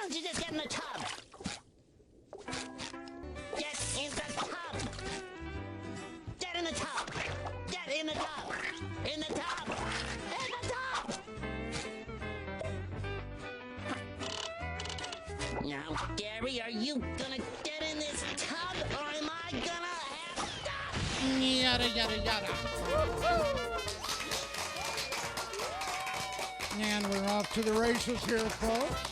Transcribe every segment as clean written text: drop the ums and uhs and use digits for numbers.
don't you just get in the tub? Get in the tub. Get in the tub. Get in the tub. In the tub. In the tub. Now, Gary, are you gonna get in this tub, or am I gonna have to? Yada, yada, yada. And we're off to the races here, folks.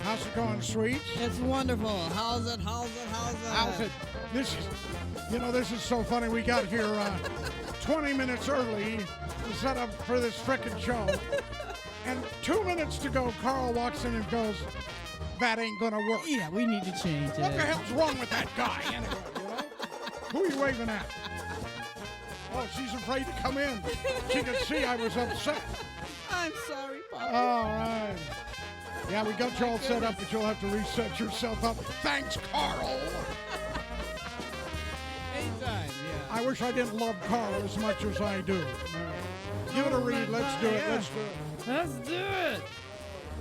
How's it going, Sweets? It's wonderful. How's it? How's it? This is so funny. We got here 20 minutes early to set up for this frickin' show. And 2 minutes to go, Carl walks in and goes, that ain't gonna work. Yeah, we need to change it. What the hell's wrong with that guy anyway, you know? Who are you waving at? Oh, she's afraid to come in. She could see I was upset. I'm sorry, Papa. All right. Yeah, we got you all set up, but you'll have to reset yourself up. Thanks, Carl. Anytime, yeah. I wish I didn't love Carl as much as I do. Give it a read. Let's do it. Let's do it. Let's do it.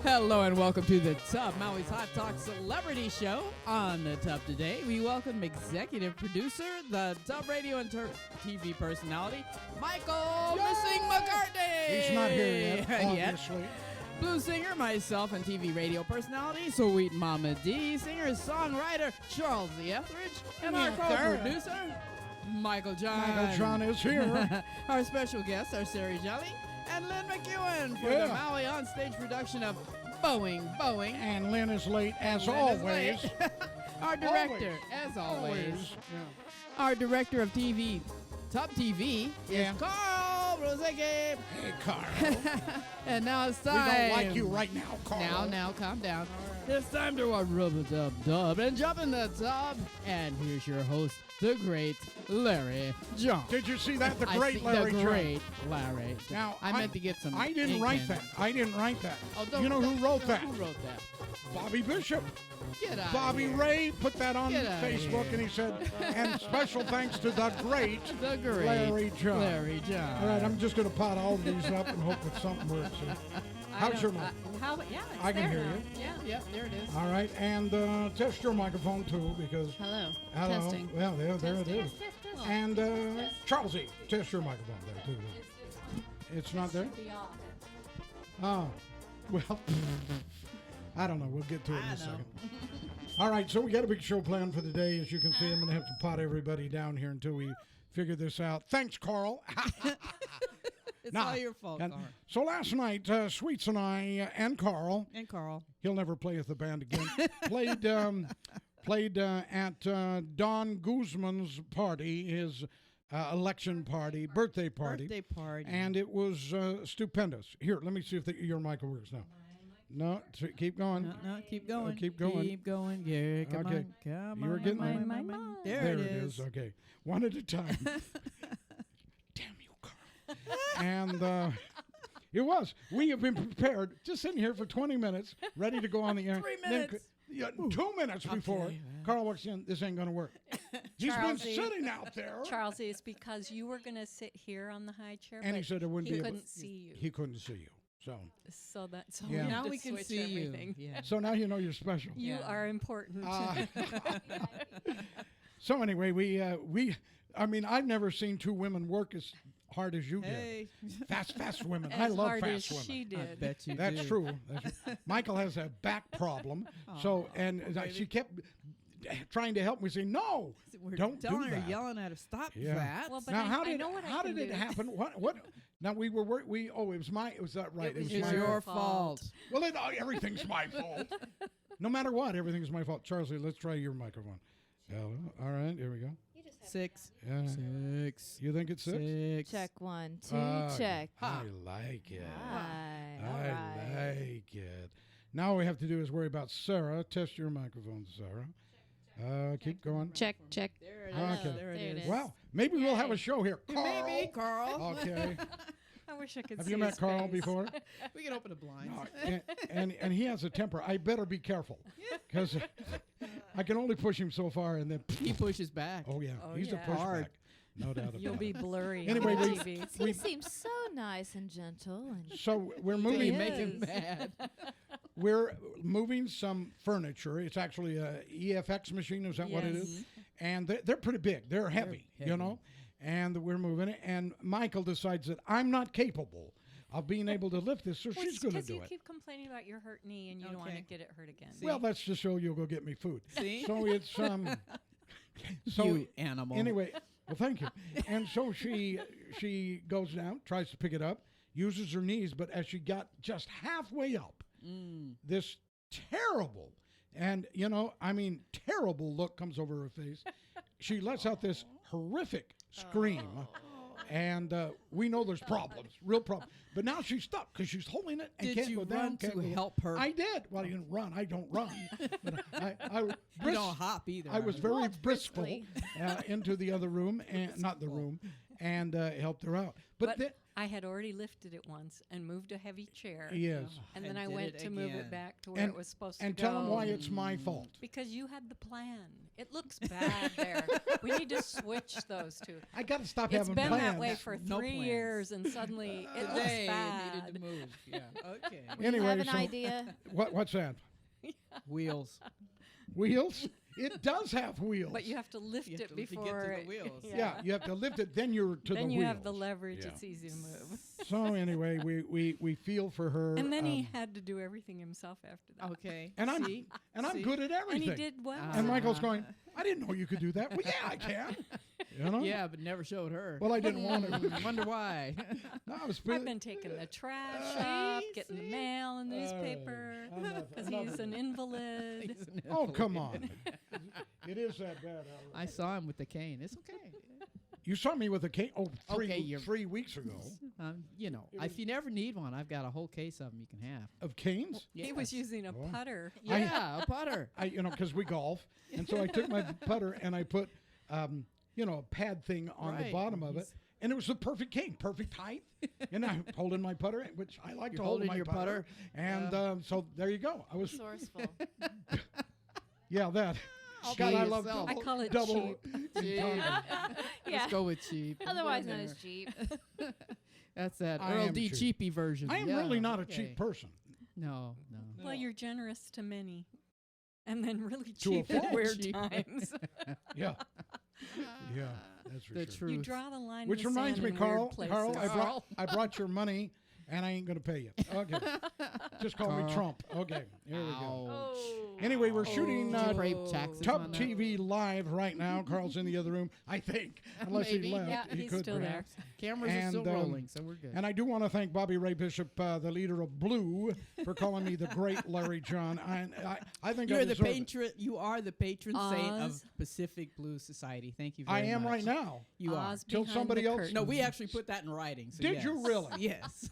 Hello and welcome to the Tub, Maui's Hot Talk Celebrity Show. On the Tub today, we welcome executive producer, the Tub radio and TV personality, Michael Missing McCartney. He's not here yet, obviously. Blues singer, myself, and TV radio personality, Sweet Mama Dee, singer-songwriter, Charlsey Etheridge, and our co-producer, Michal John. Michal John is here. Our special guests are Sara, Jelley, and Lynn McEwan for the Maui on-stage production of Boeing Boeing. And Lynn is late, as always. Our director, as always. Yeah. Our director of TV, Tub TV, is Carl Rozycki. Hey, Carl. And now it's time. We don't like you right now, Carl. Now, calm down. It's time to rub-a-dub-dub and jump in the tub. And here's your host, the great Larry John. Did you see that? The great Larry John. The great Larry. Now, I meant to get some. I didn't write that. Oh, you know who wrote that? Who wrote that? Bobby Bishop. Get out Bobby of here. Ray put that on Get outta Facebook, here. and he said, and special thanks to the great Larry John. Larry John. All right, I'm just going to pot all of these up and hope that something works. How's your mic? Yeah, it's I can there hear now. you. Yeah, there it is. All right, and test your microphone, too, because... Hello. Testing. Well, there it is. Test. And Charlsey, test your microphone there, too. It's not there? Oh, well, I don't know. We'll get to it in a second. All right, so we got a big show planned for the day. As you can see, I'm going to have to pot everybody down here until we figure this out. Thanks, Carl. It's all your fault, Carl. So last night, Sweets and I and Carl, he'll never play with the band again, played at Don Guzman's party, his election party, birthday party. And it was stupendous. Here, let me see if your mic works now. No, keep going. No, keep going. Keep going. Keep going. Yeah, come Okay. on. Come You were on. getting on. There it is. Okay. One at a time. Damn you, Carl. And it was. We have been prepared, just sitting here for 20 minutes, ready to go on the air. 3 minutes. Then, 2 minutes before Carl walks in, this ain't going to work. He's been sitting out there. Charlsey, it's because you were going to sit here on the high chair, and but he said it wouldn't he be couldn't see you. He couldn't see you. So now we can switch see everything. you. Yeah. So now you know you're special. You are important. So anyway, I've never seen two women work as hard as you did. Fast women. I love hard fast as women. she did. I bet you That's do. true. Michael has a back problem, she kept trying to help me say, no, We're don't do telling her, that. yelling at her, stop Yeah. that. Well, but Now, I know what how I did can it do. happen? What? Now it was that right? It was It's my your fault. fault. Well, everything's my fault. No matter what, everything's my fault. Charlsey, let's try your microphone. Hello. All right, here we go. 6. Yeah. 6. You think it's 6? Check 1, 2, check. I like it. Hi. I like it. Now all we have to do is worry about Sara. Test your microphone, Sara. Keep going. Check. There it is. Okay. There it There it is. is. Well, maybe we'll have a show here. Carl. Maybe, Carl. Okay. I wish I could Have see you met his Carl face. before? We can open the blinds. No, and he has a temper. I better be careful because I can only push him so far, and then He pushes back. oh yeah, Oh, he's yeah. a pushback. Hard. No doubt about You'll it. be blurry Anyway, on we- TV. He seems so nice and gentle. And So we're You moving. make him mad. we're moving some furniture. It's actually a EFX machine. Is that what it is? And they're pretty big. They're heavy, you know. And we're moving it. And Michael decides that I'm not capable of being able to lift this, so she's going to do Because you it. keep complaining about your hurt knee and you don't want to get it hurt again. Well, that's just so you'll go get me food. See? So it's so You animal. Anyway, well, thank you. And so she goes down, tries to pick it up, uses her knees, but as she got just halfway up, this terrible, and terrible look comes over her face. She lets out this horrific scream. And we know there's problems, real problems. But now she's stuck because she's holding it and Did can't you go down. run Can't to go help her? I did. Well, I didn't run. I don't run. But I You don't hop either. I was I mean. very Walked briskful briskly. into the other room, and not the room, and helped her out. But then, I had already lifted it once and moved a heavy chair. yes. And then And I did went it to move again. it back to where And- it was supposed And to go. tell them why it's my fault. Because you had the plan. It looks bad there. We need to switch those two. I got to stop It's having been plans. that way for No 3 plans. years, and suddenly it looks Today bad. needed to move. Yeah. Okay. Anyway, have an so idea. what's that? Wheels. Wheels? It does have wheels. But you have to lift You have it to before get to the it- wheels. yeah, you have to lift it, then you're to Then the you wheels. have the leverage. Yeah. It's easy to move. So anyway, we feel for her. And then he had to do everything himself after that. Okay. and I'm See? and I'm See? good at And everything. he did well. And Michael's going, I didn't know you could do that. Well, yeah, I can. You know? Yeah, but never showed her. Well, I didn't want to. Wonder why. No, I was I've been taking the trash up, getting the mail and newspaper, because he's an invalid. Oh, come on. It is that bad. I saw him with the cane. It's okay. You saw me with a cane. Oh, Okay, you're- 3 weeks ago. If you never need one, I've got a whole case of them you can have. Of canes? He was Yes. using a Oh. putter. Yeah, a putter. Because we golf. And so I took my putter and I put, a pad thing on the Right. bottom of it. And it was the perfect cane, perfect height. And I'm holding my putter, which I like You're to hold holding my your putter. And so there you go. I was, Resourceful. yeah, that. All God, by I love yourself. I call it double. Cheap. yeah. Let's go with cheap. Otherwise Go known as there. cheap. That's that I Earl am D. cheap. Cheapy version. I am Yeah, really not a okay. cheap person. No. Well, you're generous to many, and then really To a cheap at fault. weird Cheap. times. Yeah. Yeah, that's for The sure. truth. You draw the line. Which in the reminds sand me, in Carl, weird Carl, places. I brought your money, and I ain't going to pay you. Okay. Just call me Carl. Trump. Okay, here we go. Ouch. Anyway, we're shooting Did you pay taxes on Tub that? TV live right now. Carl's in the other room, I think, unless Maybe. he left. Yeah, he he's could still there. perhaps. Cameras And, are still rolling, so we're good. And I do want to thank Bobby Ray Bishop, the leader of Blue, for calling me the great Larry John. I think I You're the deserve it. patron. You are the patron saint of Oz. Pacific Blue Society. Thank you very I much. am right now. You are. Oz Till behind somebody the else- curtain. No, we actually put that in writing. So Did yes. you really? Yes.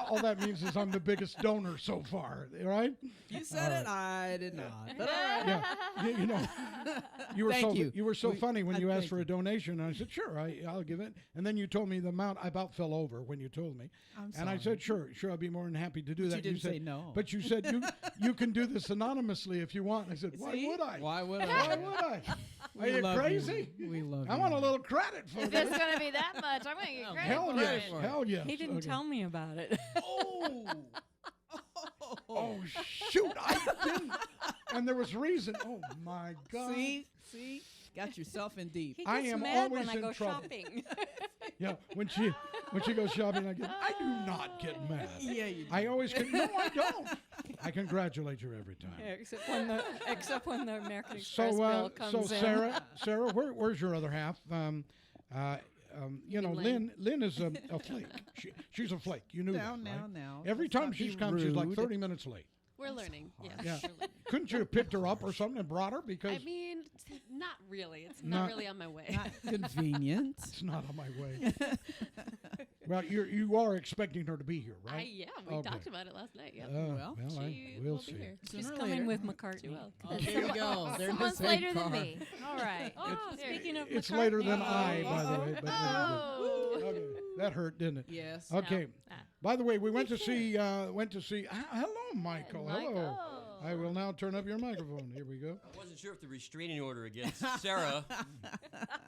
All that means is I'm the biggest donor so far, right? You said it. I did not. But all right. Yeah, you were Thank you. You were so funny when I you asked thank for a you. donation, and I said sure, I'll give it. And then you told me the amount. I about fell over when you told me, I'm and I sorry. said sure, I'll be more than happy to do But that. you didn't said, say no. But you said you can do this anonymously if you want. I said why See? would I? Why would I? Why would I? Are We you love crazy? We love I you. want a little credit for If that. it's going to be that much, I'm going to get credit Hell for yes, it. for it. hell yes. He didn't Okay. tell me about it. Oh. Oh shoot! I didn't. And there was reason. Oh my God. See, got yourself in deep. He I gets am mad when always I in go trouble. shopping. Yeah, when she goes shopping, I do not get mad. Yeah, you. I always no, I don't. I congratulate you every time. Yeah, except when the American So, Express bill comes so in. Sarah, where's your other half? Lynn is a flake. She's a flake. You knew Now, that, now, right? now. Every Let's time not she's be come, she's like rude. 30 minutes late. We're learning. Yeah. Yeah. We're learning. Couldn't you have picked her up or something and brought her? Because I mean, not really. It's Not- not really on my way. Not convenient. it's not on my way. Well, you are expecting her to be here, right? Yeah, we Okay. talked about it last night. Yeah. Well, we'll will see. be here. She's Sooner or coming later. with McCartney. She will. Oh, there you go. They're in the Someone's same later car. than me. All right. Oh, speaking of It's McCartney. later than I, by the way. But Oh. okay. That hurt, didn't it? Yes. Okay. Ah. By the way, we went to see. Hello, Michael. Hello. Michael. I will now turn up your microphone. Here we go. I wasn't sure if the restraining order against Sara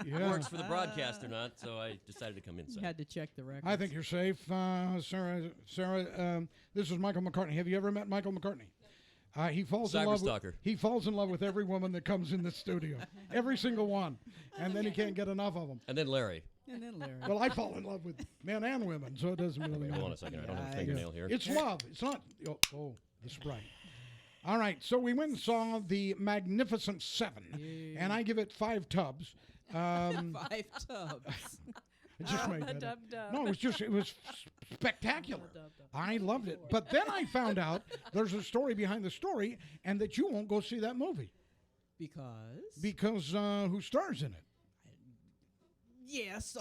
Yeah. works for the broadcast or not, so I decided to come You inside. had to check the record. I think you're safe, Sarah. This is Michael McCartney. Have you ever met Michael McCartney? He falls in love. Cyberstalker. He falls in love with every woman that comes in the studio, every single one, and then he can't get enough of them. And then Larry. And then Larry. Well, I fall in love with men and women, so it doesn't really matter. Hold on a second. I don't have a fingernail here. It's love. It's not. Oh, the Sprite. All right, so we went and saw The Magnificent Seven, and I give it 5 tubs. 5 tubs. I just made that up. Dub-dub. No, it was spectacular. I loved it. But then I found out there's a story behind the story, and that you won't go see that movie because who stars in it? Yes. So.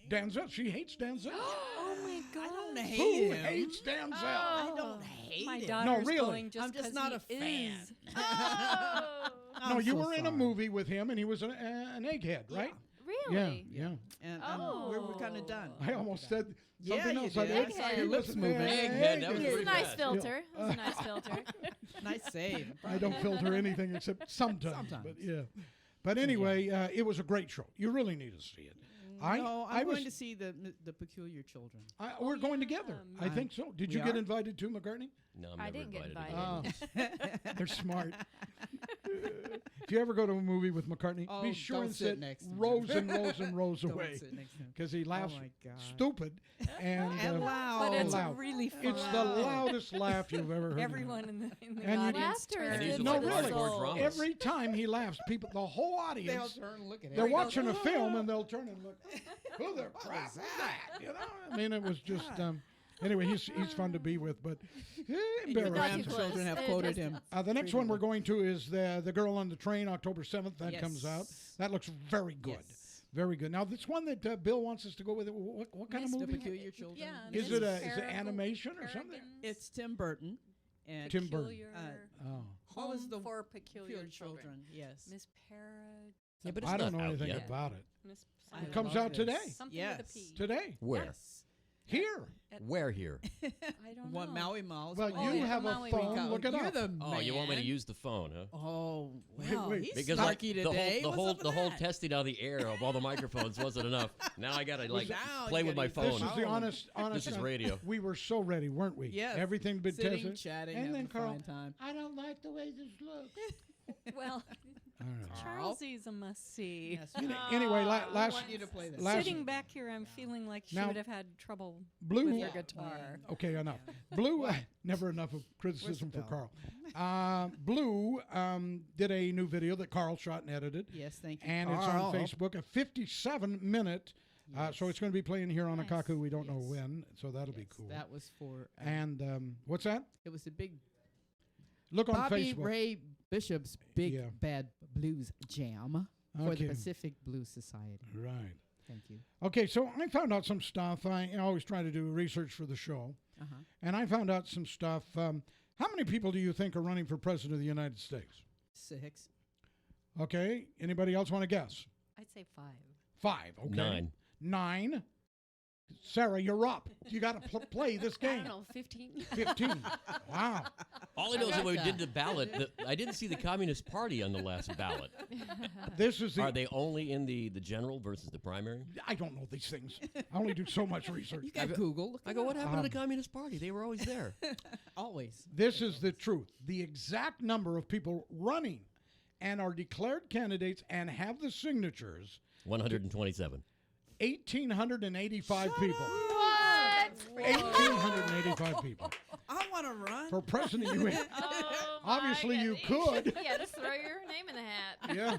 Denzel? She hates Denzel. Oh my God! I don't hate Who him. hates Denzel? I don't hate My him. daughter's really. going just I'm just 'cause not he a fan. is. Oh, No, I'm you so were in a sorry. movie with him, and he was an egghead, right? really? Yeah. And Oh. we're kind of done. I almost said Yeah, something you else. did. I saw your lips moving. Egghead, that was It's a pretty nice fast. filter. It was a nice filter. Nice save. I don't filter anything except sometimes. Sometimes. But yeah. But anyway, it was a great show. You really need to see it. I'm I was. going to see the Peculiar Children. We're going together. I think so. Did you We get are? invited to McCartney? No, I'm I never didn't get invited. invited. They're smart. If you ever go to a movie with McCartney, Oh, be sure don't and sit sit next to him. rows and rows and rows Don't away sit next to him. because he laughs Oh my God. stupid and, And loud. But it's loud. really fun. It's the loudest laugh you've ever heard. Everyone in the And you- audience Laughter is And these good are No, like for the really. hardcore soul. dramas. Every time he laughs, people, the whole They'll audience, turn and look at him. they're watching a film and they'll turn and look, who the crap is that? You know, I mean, it was just. Anyway, he's fun to be with, but Your embarrassing. Not too grandchildren close. have It quoted just- him. The next one we're going to is the Girl on the Train, October 7th. That comes out. Yes. That looks very good. Yes. Very good. Now, this one that Bill wants us to go with, what kind of The movie? Peculiar Children. Yeah. Is Miss it animation or something? Peregrine's It's Tim Burton. And Tim Burton. Peculiar Oh. what was Home the for Peculiar Peculiar Children. Children? Yes. Miss Parrot. Yeah, but it's I don't not know out anything yet. about it. Miss I It comes love out this. today. Something Yes. with a P. Today. Where? Yes. Here. Where here? I don't What know. Maui Miles? Well, playing. you yeah, have a Maui phone. Miles. Look it You're up. the Oh, you want me to man. use the phone, huh? Oh, well, wait. he's Because snarky the today. whole What's up the with whole that? testing out of the air of all the microphones wasn't enough. Now I gotta like Now play you with my gotta use This phone. is the honest. This is radio. We were so ready, weren't we? Yes. Everything been Sitting, tested. chatting, And having then a Carl, fine time. I don't like the way this looks. Well, I don't know. Charlsey's a must-see. Yes, Anyway, I last want you to play this. last- Sitting back here, I'm feeling like she Now- would have had trouble Blue. with her guitar. Okay, enough. Blue, never enough of criticism for Where's Carl. Blue did a new video that Carl shot and edited, Yes, thank you. and it's Carl. on Facebook. A 57-minute. So it's going to be playing here on Nice. Akaku. We don't know Yes. when, so that'll be Yes, cool. That was for. And what's that? it was a big Look on Bobby Facebook. Ray Bishop's Big Yeah. Bad Blues Jam for Okay. the Pacific Blues Society. Right. Thank you. Okay, so I found out some stuff. I always try to do research for the show, Uh-huh. and I found out some stuff. How many people do you think are running for president of the United States? 6. Okay, anybody else want to guess? I'd say 5. 5. Okay. 9. 9. Sarah, you're up. You got to play this I game. don't know, 15. 15. Wow. All I know is got that when we that. did the ballot, I didn't see the Communist Party on the last ballot. This is the. Are they only in the general versus the primary? I don't know these things. I only do so much research. You got Google. Look I it go, up. what happened to the Communist Party? They were always there. Always. This is the truth. The exact number of people running and are declared candidates and have the signatures 127. 1,885 people. What? 1,885 people. I want to run. For president, you Oh, my Obviously you goodness. could. Yeah, just throw your name in the hat. Yeah.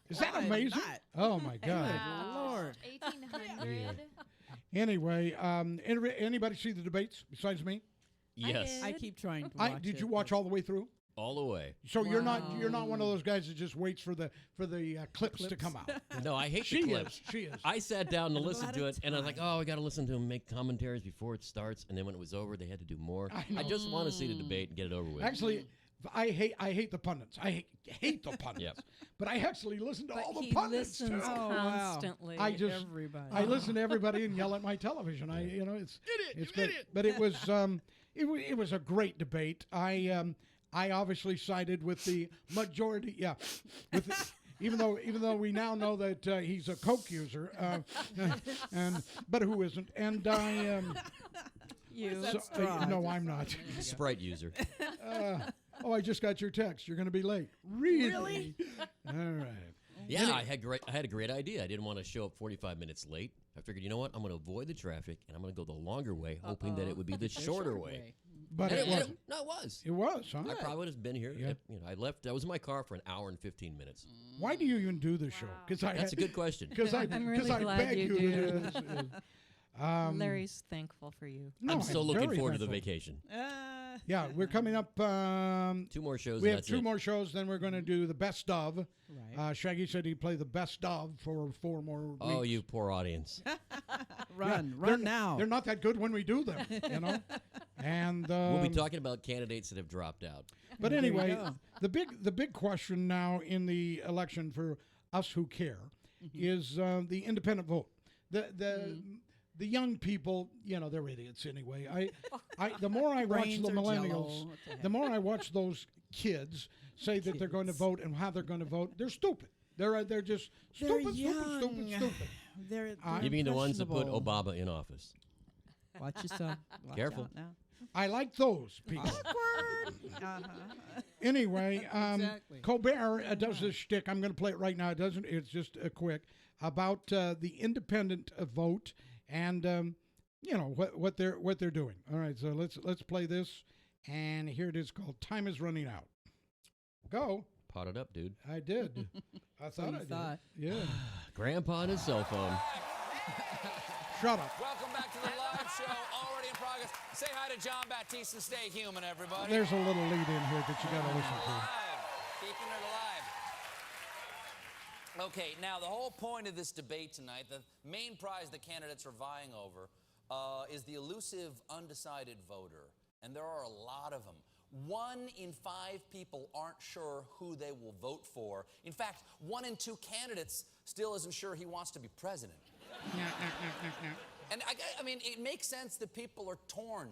Is that Why amazing? not? Oh, my God. Wow. Lord. 1,800. Anyway, anybody see the debates besides me? Yes, I keep trying to watch Did it, you watch but- all the way through? all the way. So you're not Wow. one of those guys that just waits for the clips to come out. No, I hate She the clips. is. She is. I sat down to A listen lot to of it, and I was like, oh, I got to listen to them make commentaries before it starts. And then when it was over, they had to do more. I just want to see the debate and get it over with. Actually, I hate the pundits. I hate the pundits. Yep. But I actually listen to But all the he pundits listens too. Oh, wow. constantly. I just Everybody. I listen to everybody and yell at my television. It's great. But it was it was a great debate. I obviously sided with the majority. Yeah, with the, even though we now know that he's a coke user, but who isn't? And I you. so, no, I'm not. Sprite user. Oh, I just got your text. You're going to be late. Really? All right. Yeah, I had a great idea. I didn't want to show up 45 minutes late. I figured, you know what? I'm going to avoid the traffic, and I'm going to go the longer way, hoping that it would be the shorter way. But And it wasn't. No, it was. It was, huh? I probably would have been here. Yeah. I left. I was in my car for an hour and 15 minutes. Why do you even do this show? That's a good question. Because I'm really glad beg you to do. do this. Larry's thankful for you. No, I'm still looking very forward to the thankful. vacation. Yeah, we're coming up. 2 more shows. We and have that's 2 it. more shows, then we're going to do the best of. Right. Shaggy said he'd play the best of for 4 more weeks. Oh, you poor audience. Run They're- now. They're not that good when we do them, you know. And We'll be talking about candidates that have dropped out. But There you anyway, go. the big question now in the election for us who care is the independent vote. The young people, you know, they're idiots anyway. The more I watch Brains the are millennials, Jell-O. What the heck? the more I watch those kids say that they're going to vote and how they're going to vote, they're stupid. They're just They're stupid. young. They're You mean the ones that put impressionable. Obama in office? Watch yourself. Watch Careful. out now. I like those people. Uh-huh. Anyway, Exactly. Colbert does this shtick. I'm going to play it right now. It doesn't. It's just quick about the independent vote and you know what they're doing. All right, so let's play this, and here it is called "Time Is Running Out." Go. Pot it up, dude. I did. I thought you I did. thought. Yeah. Grandpa and his cell phone. Shut up. Welcome back to the live show, already in progress. Say hi to John Baptiste and stay human, everybody. There's a little lead in here that you got to listen to. Alive. Keeping it alive. Okay, now the whole point of this debate tonight, the main prize the candidates are vying over, is the elusive undecided voter. And there are a lot of them. 1 in 5 people aren't sure who they will vote for. In fact, 1 in 2 candidates still isn't sure he wants to be president. And I mean, it makes sense that people are torn.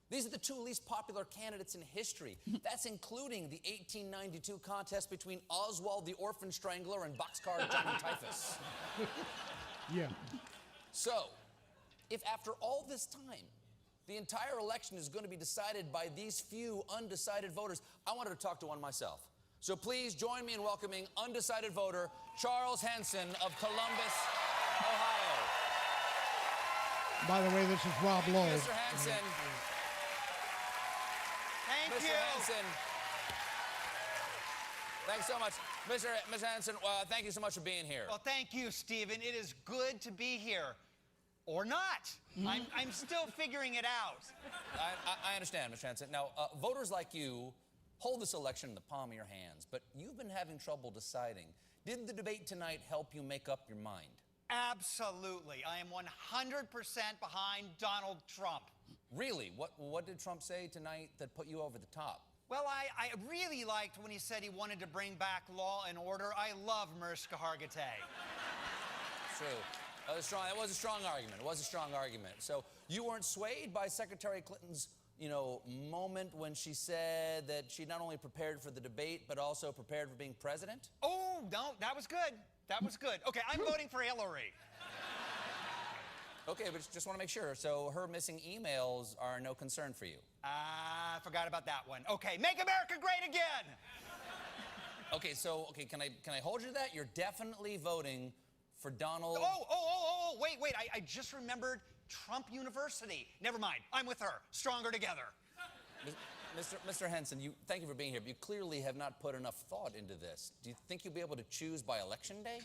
These are the 2 least popular candidates in history. That's including the 1892 contest between Oswald the Orphan Strangler and Boxcar Johnny Typhus. Yeah. So, if after all this time, the entire election is going to be decided by these few undecided voters, I wanted to talk to one myself. So please join me in welcoming undecided voter Charles Henson of Columbus, Ohio. By the way, this is Rob Lowe. Mr. Henson. Thank Mr. you. Henson. Thanks so much. Mr. Henson, thank you so much for being here. Well, thank you, Stephen. It is good to be here. Or not. I'm still figuring it out. I understand, Mr. Henson. Now, voters like you hold this election in the palm of your hands, but you've been having trouble deciding. Did the debate tonight help you make up your mind? Absolutely. I am 100% behind Donald Trump. Really? What did Trump say tonight that put you over the top? Well, I really liked when he said he wanted to bring back law and order. I love Mariska Hargitay. True. That was a strong argument. It was a strong argument. So you weren't swayed by Secretary Clinton's, moment when she said that she not only prepared for the debate, but also prepared for being president? Oh, no, that was good. That was good. Okay, I'm voting for Hillary. Okay, but just want to make sure. So her missing emails are no concern for you? I forgot about that one. Okay, make America great again! Okay, can I hold you to that? You're definitely voting for Donald... Wait, I just remembered Trump University. Never mind, I'm with her. Stronger together. Mr. Henson, thank you for being here, but you clearly have not put enough thought into this. Do you think you'll be able to choose by Election Day?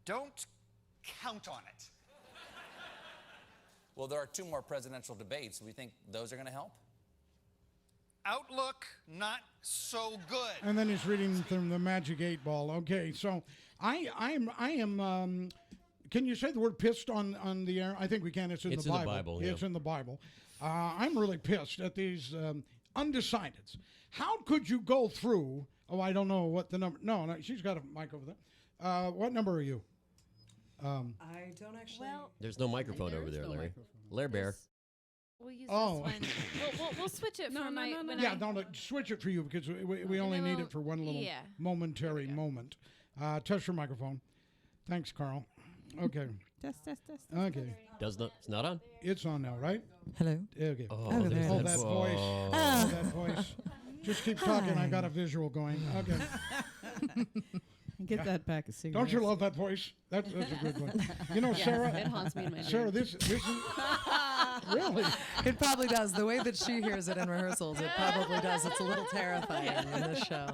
Don't count on it. Well, there are 2 more presidential debates. We think those are going to help? Outlook, not so good. And then he's reading from the Magic 8 Ball. Okay, so I am. Can you say the word pissed on the air? I think we can. It's in the Bible. Yeah. It's in the Bible. I'm really pissed at these undecideds. How could you go through? Oh, I don't know what the number. No, she's got a mic over there. What number are you? I don't actually. Well, There's no microphone over there, Larry. Larry Bear. we'll use Oh. this one. We'll switch it for my... when Yeah, I- don't switch it for you because we only need it for one little momentary moment. Test your microphone. Thanks, Carl. Okay. Test. Okay. It's not on? It's on now, right? Hello. Okay. Oh, there there's it Oh, is. that vo- voice. Oh, that voice. Just keep talking. I got a visual going. Okay. Get that pack of cigarettes. Don't you love that voice? That's a good one. You know, Sarah. It haunts me in my Sarah, dreams. this is really. It probably does. The way that she hears it in rehearsals, it probably does. It's a little terrifying in this show.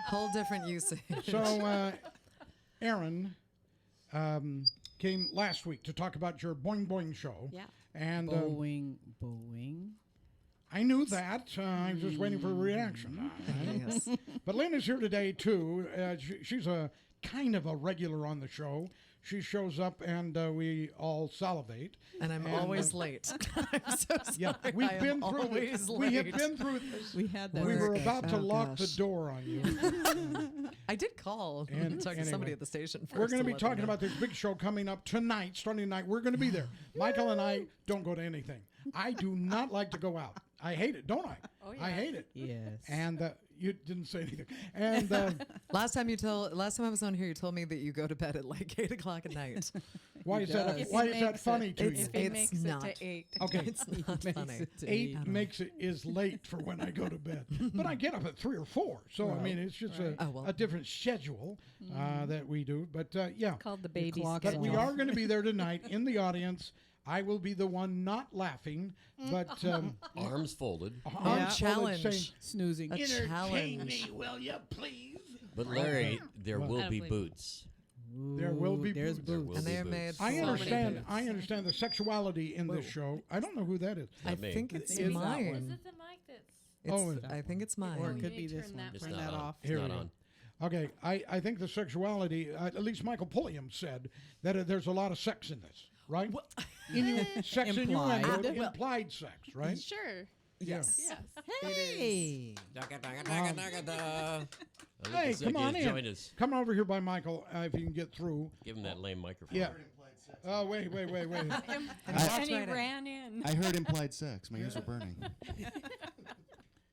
Whole different usage. So, Aaron came last week to talk about your Boeing Boeing show. Yeah. And Boeing. I knew that. I was just waiting for a reaction. Yes. But Lynn is here today, too. She's a kind of a regular on the show. She shows up and we all salivate. And I'm always late. I'm so sorry. Yeah, I we am have been always late. through this. We had that. We were Okay. about to Oh, lock the gosh. door on you. I did call And talk to somebody anyway, at the station first. We're going to be let them talking know. about this big show coming up tonight, starting tonight. We're going to be there. Michael and I don't go to anything. I do not like to go out. I hate it, don't I? Oh, yeah. I hate it. Yes. And you didn't say anything. And Last time I was on here, you told me that you go to bed at like 8 o'clock at night. why is that? does. Why is that funny to It's- you? If he It's makes not. it to 8. Okay, It's not Makes funny. it to 8 don't makes it is late for when I go to bed, but I get up at 3 or 4. So I mean, it's just Oh, well. a different schedule that we do. But yeah, Called the baby clock but schedule. we are going to be there tonight in the audience. I will be the one not laughing, but Arms folded. challenge. Snoozing. A challenge. will you please? But Larry, there will be Attaboy. boots. There will be There's boots. There boots. will And be they are boots. made I so understand. many I understand the sexuality in this show. I don't know who that is. I Not me. think it's Is that mine. Is it the mic that's... I think it's mine. Or it you could need be to this turn one. that It's Turn not that on. off. It's Here not we go. on. Okay, I think the sexuality. At least Michael Pulliam said that there's a lot of sex in this, right? Sex Implied. innuendo, implied sex, right? Sure. Yes. Yes. Hey. Hey, come on in. Join us. Come over here by Michael if you can get through. Give him that lame microphone. Yeah. Oh, wait. And he ran in. I heard implied sex. My ears were burning.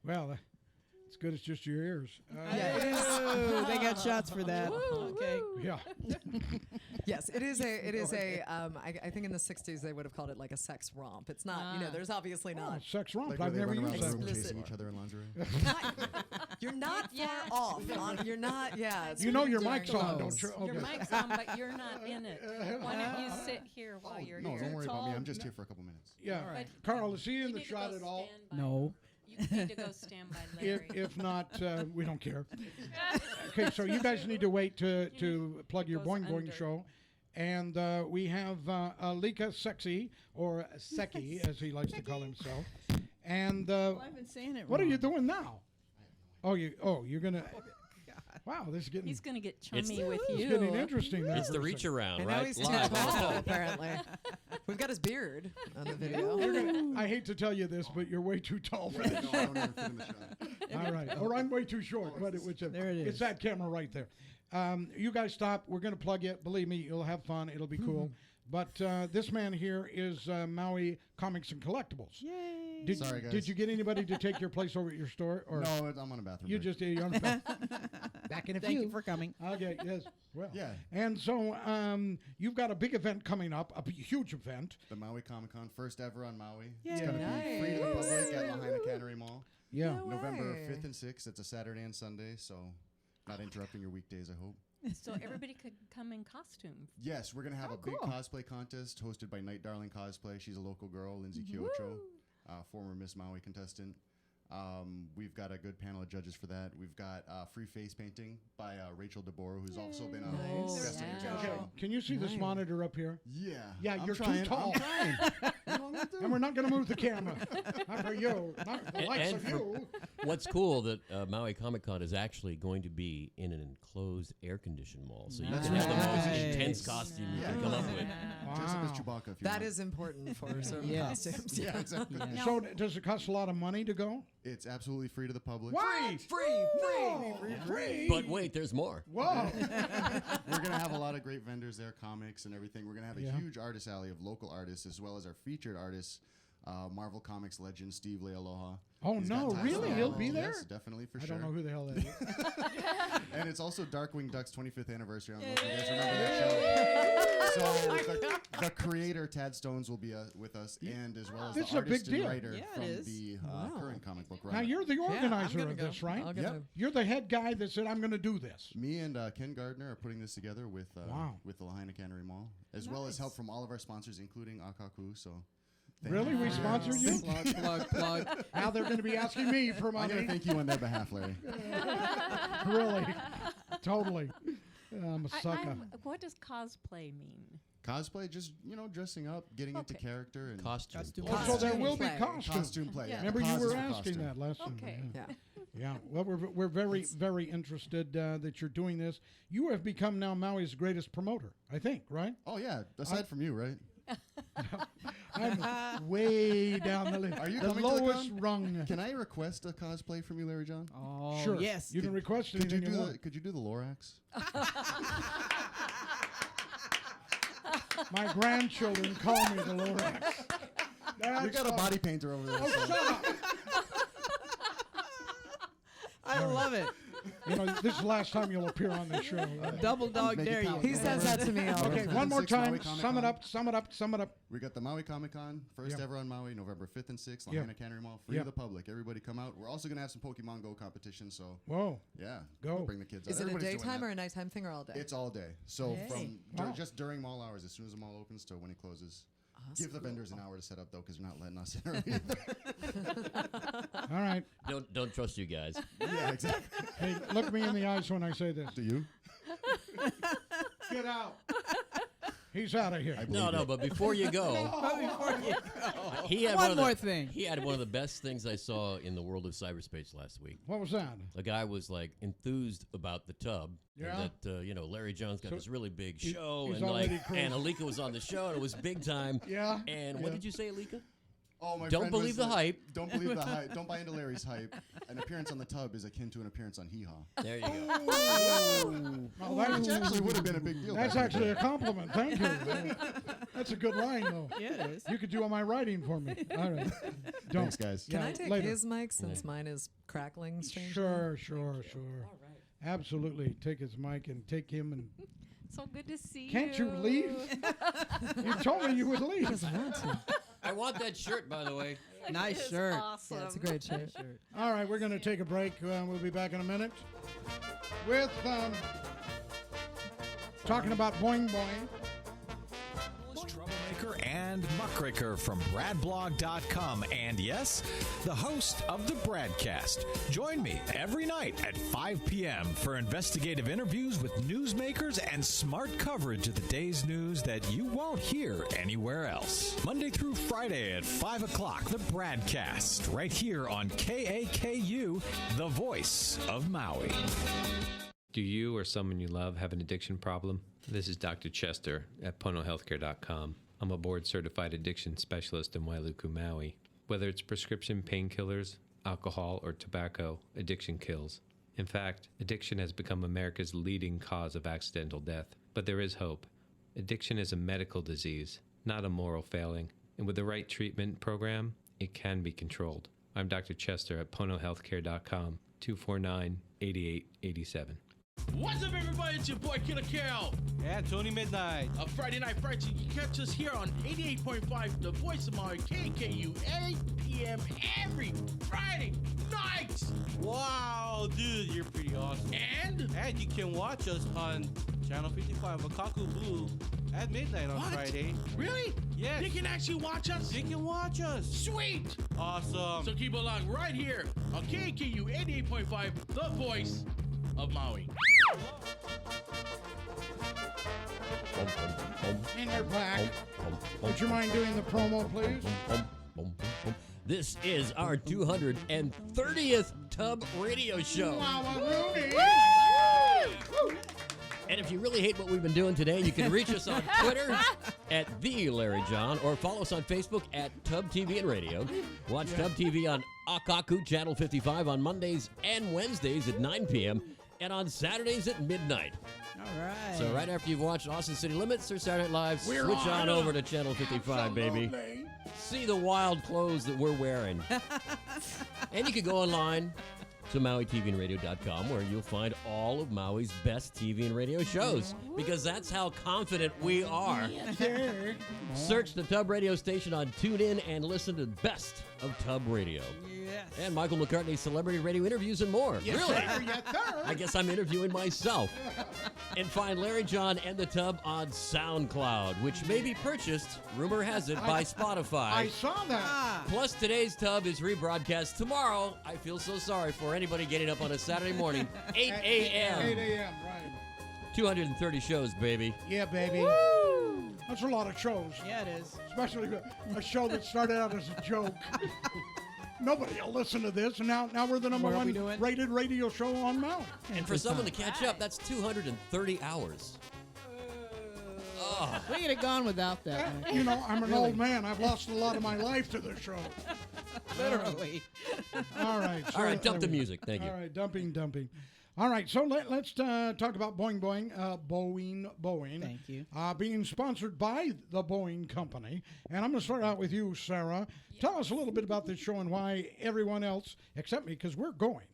Well, it's good. It's just your ears. Oh, they got shots for that. Okay. Yeah. Yes, it is a. I think in the '60s they would have called it like a sex romp. It's not. There's obviously Oh, not. sex romp. Like where I've they never run around used the that. room Explicit. chasing each other in lingerie. You're not far off. You're not. Yeah. it's You know pretty your darn mic's on, close. don't you? Your Okay. mic's on, but you're not in it. Why don't you sit here while you're No, here? don't worry about me. I'm just here for a couple minutes. Yeah. But Carl, is he you in the need to shot go at all? stand by- No. You need to go stand by Larry. If not, we don't care. Okay, so you guys need to wait to plug your Goes Boeing Boeing under. show. And we have Alika Sexy, or Seki, as he likes to call himself. And I've been saying it what are wrong. you doing now? You're going to... Wow, this is getting... He's going to get It's- chummy with It's you. getting interesting there. It's for the a reach second. around, And now right? he's too Live. tall, apparently. We've got his beard on the video. I hate to tell you this, but you're way too tall for this. No, I don't even fit in the shot. All right. Or I'm way too short. Whichever. There it It's is. that camera right there. You guys stop. We're going to plug it. Believe me, you'll have fun. It'll be cool. But this man here is Maui Comics and Collectibles. Yay. Sorry, guys. Did you get anybody to take your place over at your store? Or No, I'm on a bathroom you break. just you're on the back. Back in a Thank few. you for coming. Okay, yes. Well. Yeah. And so you've got a big event coming up, huge event. The Maui Comic Con, first ever on Maui. Yay. It's going to be free to the public at Lahaina Cannery Mall. Yeah. No November way. 5th and 6th. It's a Saturday and Sunday, so not interrupting your weekdays, I hope. So everybody could come in costume. Yes, we're going to have a big cool. cosplay contest hosted by Night Darling Cosplay. She's a local girl, Lindsay Kyocho, former Miss Maui contestant. We've got a good panel of judges for that. We've got free face painting by Rachel DeBoer, who's also been on Nice. Guest on the Yeah. Okay. show. Can you see this Nice. monitor up here? Yeah. Yeah, I'm you're trying, too tall. I'm trying. What am I gonna do? And we're not going to move the camera. Not for you. Not the likes and of for- you. What's cool that Maui Comic Con is actually going to be in an enclosed air-conditioned mall, so you Nice. can have the most Nice. intense costume you can come up with. Dress up as Wow. Chewbacca if you That want. is important for certain Yes. costumes. Yeah, exactly. Yeah. So does it cost a lot of money to go? It's absolutely free to the public. Free. But wait, there's more. Whoa. We're going to have a lot of great vendors there, comics and everything. We're going to have a Yeah. huge artist alley of local artists as well as our featured artists Marvel Comics legend Steve Lealoha. Oh, He's no, got ties really? to He'll Marvel. be there? Yes, definitely, for I sure. don't know who the hell that is. And it's also Darkwing Duck's 25th anniversary. I don't know if you guys remember that show. So the creator, Tad Stones, will be with us, and as well as This is the a big artist and deal. writer Yeah, it from is. the current comic book Now, writer. you're the organizer gonna of go. this, right? I'll go. Yep. You're the head guy that said, I'm going to do this. Me and Ken Gardner are putting this together with Wow. with the Lahaina Cannery Mall, as well as help from all of our sponsors, including Akaku. So, thank Really? you. We sponsor you? Plug. Now they're going to be asking me for I'm going money. to thank you on their behalf, Larry. Really? Totally. I'm a sucker. What does cosplay mean? Cosplay, just dressing up, getting into Okay. character, and Costume. Oh, so there will be play. costumes. costume play. Yeah. Remember, you Causes were for asking costume. that last time. Okay. Yeah. Yeah. Well, we're very, very interested that you're doing this. You have become now Maui's greatest promoter, I think, right? Oh yeah, aside from you, right? I'm way down the list. Are you the coming to the lowest con? rung? Can I request a cosplay from you, Larry John? Oh, Sure. yes. You can request Could you anything you do want. could you do the Lorax? My grandchildren call me the Lorax. We got a body painter over there. Oh, so- shut up. I love it. This is the last time you'll appear on this show. Double dog Make it dare you. count. He says that to me all the Okay, time. one more 2006 Maui time. Comic Sum it Con. up. Sum it up. Sum it up. We got the Maui Comic Con, first Yeah. ever on Maui, November 5th and 6th, Yeah. Lahaina Cannery Mall, free Yeah. to the public. Everybody come out. We're also going to have some Pokemon Go competition, so Whoa. yeah. Go. We'll bring the kids out. Is it a Everybody's doing daytime that. or a nighttime thing or all day? It's all day. So Hey. from Wow. just during mall hours, as soon as the mall opens to when it closes. Give the vendors an hour to set up, though, because they're not letting us in early. All right. Don't trust you guys. Yeah, exactly. Hey, look me in the eyes when I say this. Do you? Get out. He's out of here. I believe No, it. but before you go, he had One of the- more thing. He had one of the best things I saw in the world of cyberspace last week. What was that? A guy was like enthused about the tub. Yeah. And that Larry John's got So this really big he- show, he's and already crazy. and Alika was on the show, and it was big time. Yeah. And yeah. what did you say, Alika? Oh, my Don't friend believe was the like, hype. Don't believe the hype. Don't buy into Larry's hype. An appearance on the tub is akin to an appearance on Hee Haw. There you go. Well, that- Which actually would have been a big deal. That's back in the actually day. a compliment. Thank you. That's a good line, though. Yeah, it is. You could do all my writing for me. All right. Don't. Thanks, guys. Can Yeah, I take later. his mic since mine is crackling strangely? Sure. Absolutely. Take his mic and take him and. So good to see Can't you leave? You told me you would He leave. doesn't want to. I want that shirt, by the way. Nice shirt. Awesome. Yeah, it's a great shirt. All right, we're going to take a break. We'll be back in a minute with talking about Boeing Boeing. Troublemaker and muckraker from bradblog.com, and yes, the host of the Bradcast. Join me every night at 5 p.m. for investigative interviews with newsmakers and smart coverage of the day's news that you won't hear anywhere else. Monday through Friday at 5 o'clock, the Bradcast, right here on KAKU, the voice of Maui. Do you or someone you love have an addiction problem? This is Dr. Chester at ponohealthcare.com. I'm a board-certified addiction specialist in Wailuku, Maui. Whether it's prescription painkillers, alcohol, or tobacco, addiction kills. In fact, addiction has become America's leading cause of accidental death. But there is hope. Addiction is a medical disease, not a moral failing. And with the right treatment program, it can be controlled. I'm Dr. Chester at ponohealthcare.com, 249-8887. What's up, everybody? It's your boy Killer Carol. And Tony Midnight. A Friday Night Fright. You can catch us here on 88.5, the voice of Maui, KKU, 8 p.m. every Friday night. Wow, dude, you're pretty awesome. And you can watch us on Channel 55, Akaku Blue, at midnight on What? Friday. Really? Yes. They can actually watch us? They can watch us. Sweet. Awesome. So keep along right here on KKU 88.5, the voice of Maui. And we're back. Would you mind doing the promo, please? This is our 230th Tub Radio Show. And if you really hate what we've been doing today, you can reach us on Twitter at The Larry John, or follow us on Facebook at Tub TV and Radio. Watch Tub TV on Akaku Channel 55 on Mondays and Wednesdays at 9 p.m. and on Saturdays at midnight. All right. So right after you've watched Austin City Limits or Saturday Night Live, We're switch on on over to Channel 55, baby. Absolutely. see the wild clothes that we're wearing. And you can go online to MauiTVandRadio.com, where you'll find all of Maui's best TV and radio shows, because that's how confident we are. Search the Tub Radio station on TuneIn and listen to the best of Tub Radio. Yes. And Michael McCartney celebrity radio interviews and more. Yes, Really? sir. Yes, sir. I guess I'm interviewing myself. And find Larry John and the Tub on SoundCloud, which may be purchased, rumor has it, by Spotify. I saw that. Plus, today's Tub is rebroadcast tomorrow. I feel so sorry for anybody getting up on a Saturday morning, 8 a.m. 8 a.m., right. 230 shows, baby. Yeah, baby. Woo! That's a lot of shows. Yeah, it is. Especially a show that started out as a joke. Nobody will listen to this, and now we're the number one rated radio show on Maui. And for someone to catch up, that's 230 hours. We could have gone without that. Mike. You know, I'm an old man. I've lost a lot of my life to this show. Literally. All right. All right, dump the music. Thank you. All right, dumping. All right, so let's talk about Boeing Boeing. Thank you. Being sponsored by the Boeing Company. And I'm going to start out with you, Sara. Tell us a little bit about this show and why everyone else, except me, because we're going,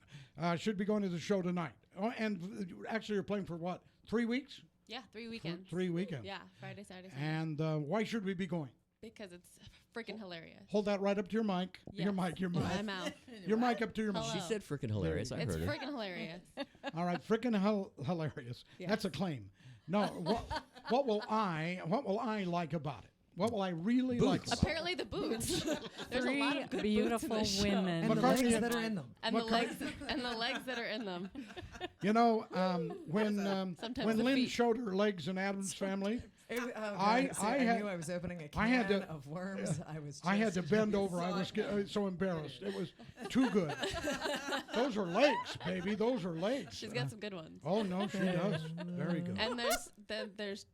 should be going to the show tonight. Oh, and actually, you're playing for what, 3 weeks? Yeah, 3 weekends. 3 weekends. Yeah, Friday, Saturday, Sunday. And why should we be going? Because it's freaking hilarious. Hold that right up to your mic. Yes. Your mic. My mouth. Your mic up to your mouth. She said freaking hilarious. I It's heard her. freaking hilarious. All right, freaking hilarious. Yeah. That's a claim. No, what will I like about it? What will I really like about Apparently the boots. There's a lot of good beautiful boots in the show. women. And the McCartney legs and- that are in them. And the legs that are in them. it? You know, when Sometimes the Lynn feet. showed her legs in Adam's Family, I knew I was opening a I had can to- of worms. I had to bend over. I was so embarrassed. It was too good. Those are legs, baby. Those are legs. She's got some good ones. Oh no, she does. Very good. And there's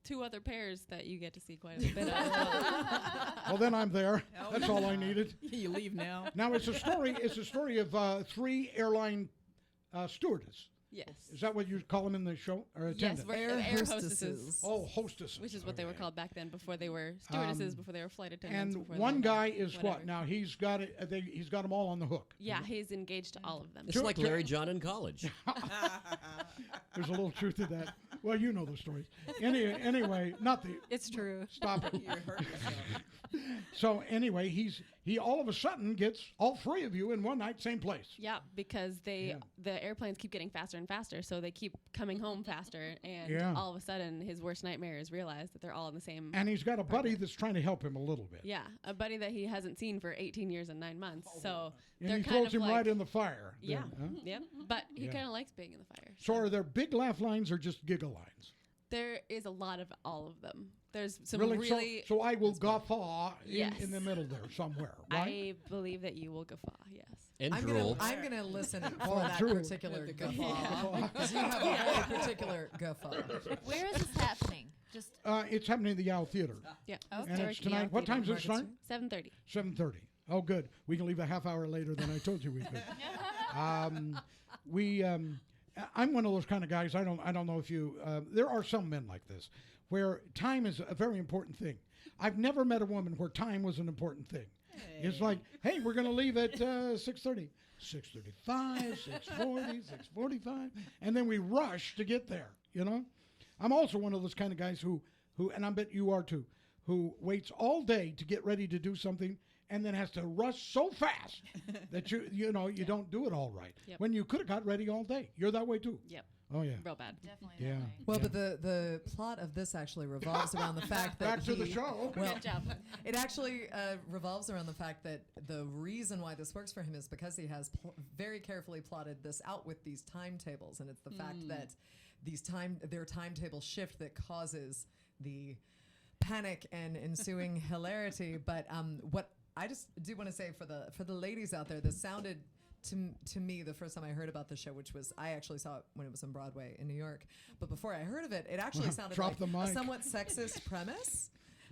two other pairs that you get to see quite a bit of as well. Well, then I'm there. That's all I needed. You leave now. Now it's a story. It's a story of 3 airline stewardess. Yes. Is that what you call them in the show? Or Yes, attendant? air hostesses. Oh, hostesses. Which is what they were called back then, before they were stewardesses, before they were flight attendants. And before they one were guy is whatever. what? Now he's got it. He's got them all on the hook. Yeah, he's engaged to all of them. It's like Larry John in college. There's a little truth to that. Well, you know the stories. Anyway, not the. It's true. Stop it. So anyway, he all of a sudden gets all 3 of you in one night, same place. Yeah, because the airplanes keep getting faster and faster, so they keep coming home faster, and Yeah. all of a sudden his worst nightmare is realize that they're all in the same. And he's got a buddy that's trying to help him a little bit. Yeah, a buddy that he hasn't seen for 18 years and 9 months. So And they're he kind throws of him like, right in the fire. Yeah, then, huh? yeah, but he Yeah. kind of likes being in the fire. So are there big laugh lines or just giggle lines? There is a lot of all of them. There's some Really? really. So I will guffaw Yes. in the middle there somewhere, right? I believe that you will guffaw. Yes. And I'm drool. gonna listen for Oh, that drool. particular guffaw. Yeah. Because you have a very particular guffaw. Where is this happening? Just It's happening at the Yow Theater. Yeah. And it's tonight. What time does it start? 7:30. 7:30. Oh, good. We can leave a half hour later than I told you we could. I'm one of those kind of guys. I don't know if you. There are some men like this, where time is a very important thing. I've never met a woman where time was an important thing. It's like, hey, we're going to leave at 6:30, 6:35, 6:40, 6:45, and then we rush to get there. You know, I'm also one of those kind of guys who, and I bet you are too, who waits all day to get ready to do something and then has to rush so fast that you don't do it all right. Yep. When you could have got ready all day. You're that way too. Yep. Oh yeah. Real bad. definitely. Yeah. Well, Yeah. but the plot of this actually revolves around the fact that Back to the show. Well, Good job. it actually revolves around the fact that the reason why this works for him is because he has very carefully plotted this out with these timetables, and it's the fact that their timetable shift that causes the panic and ensuing hilarity. But what I just do want to say for the ladies out there, this sounded to me the first time I heard about the show, which was I actually saw it when it was on Broadway in New York. But before I heard of it, it actually sounded Drop like the mic. a somewhat sexist premise.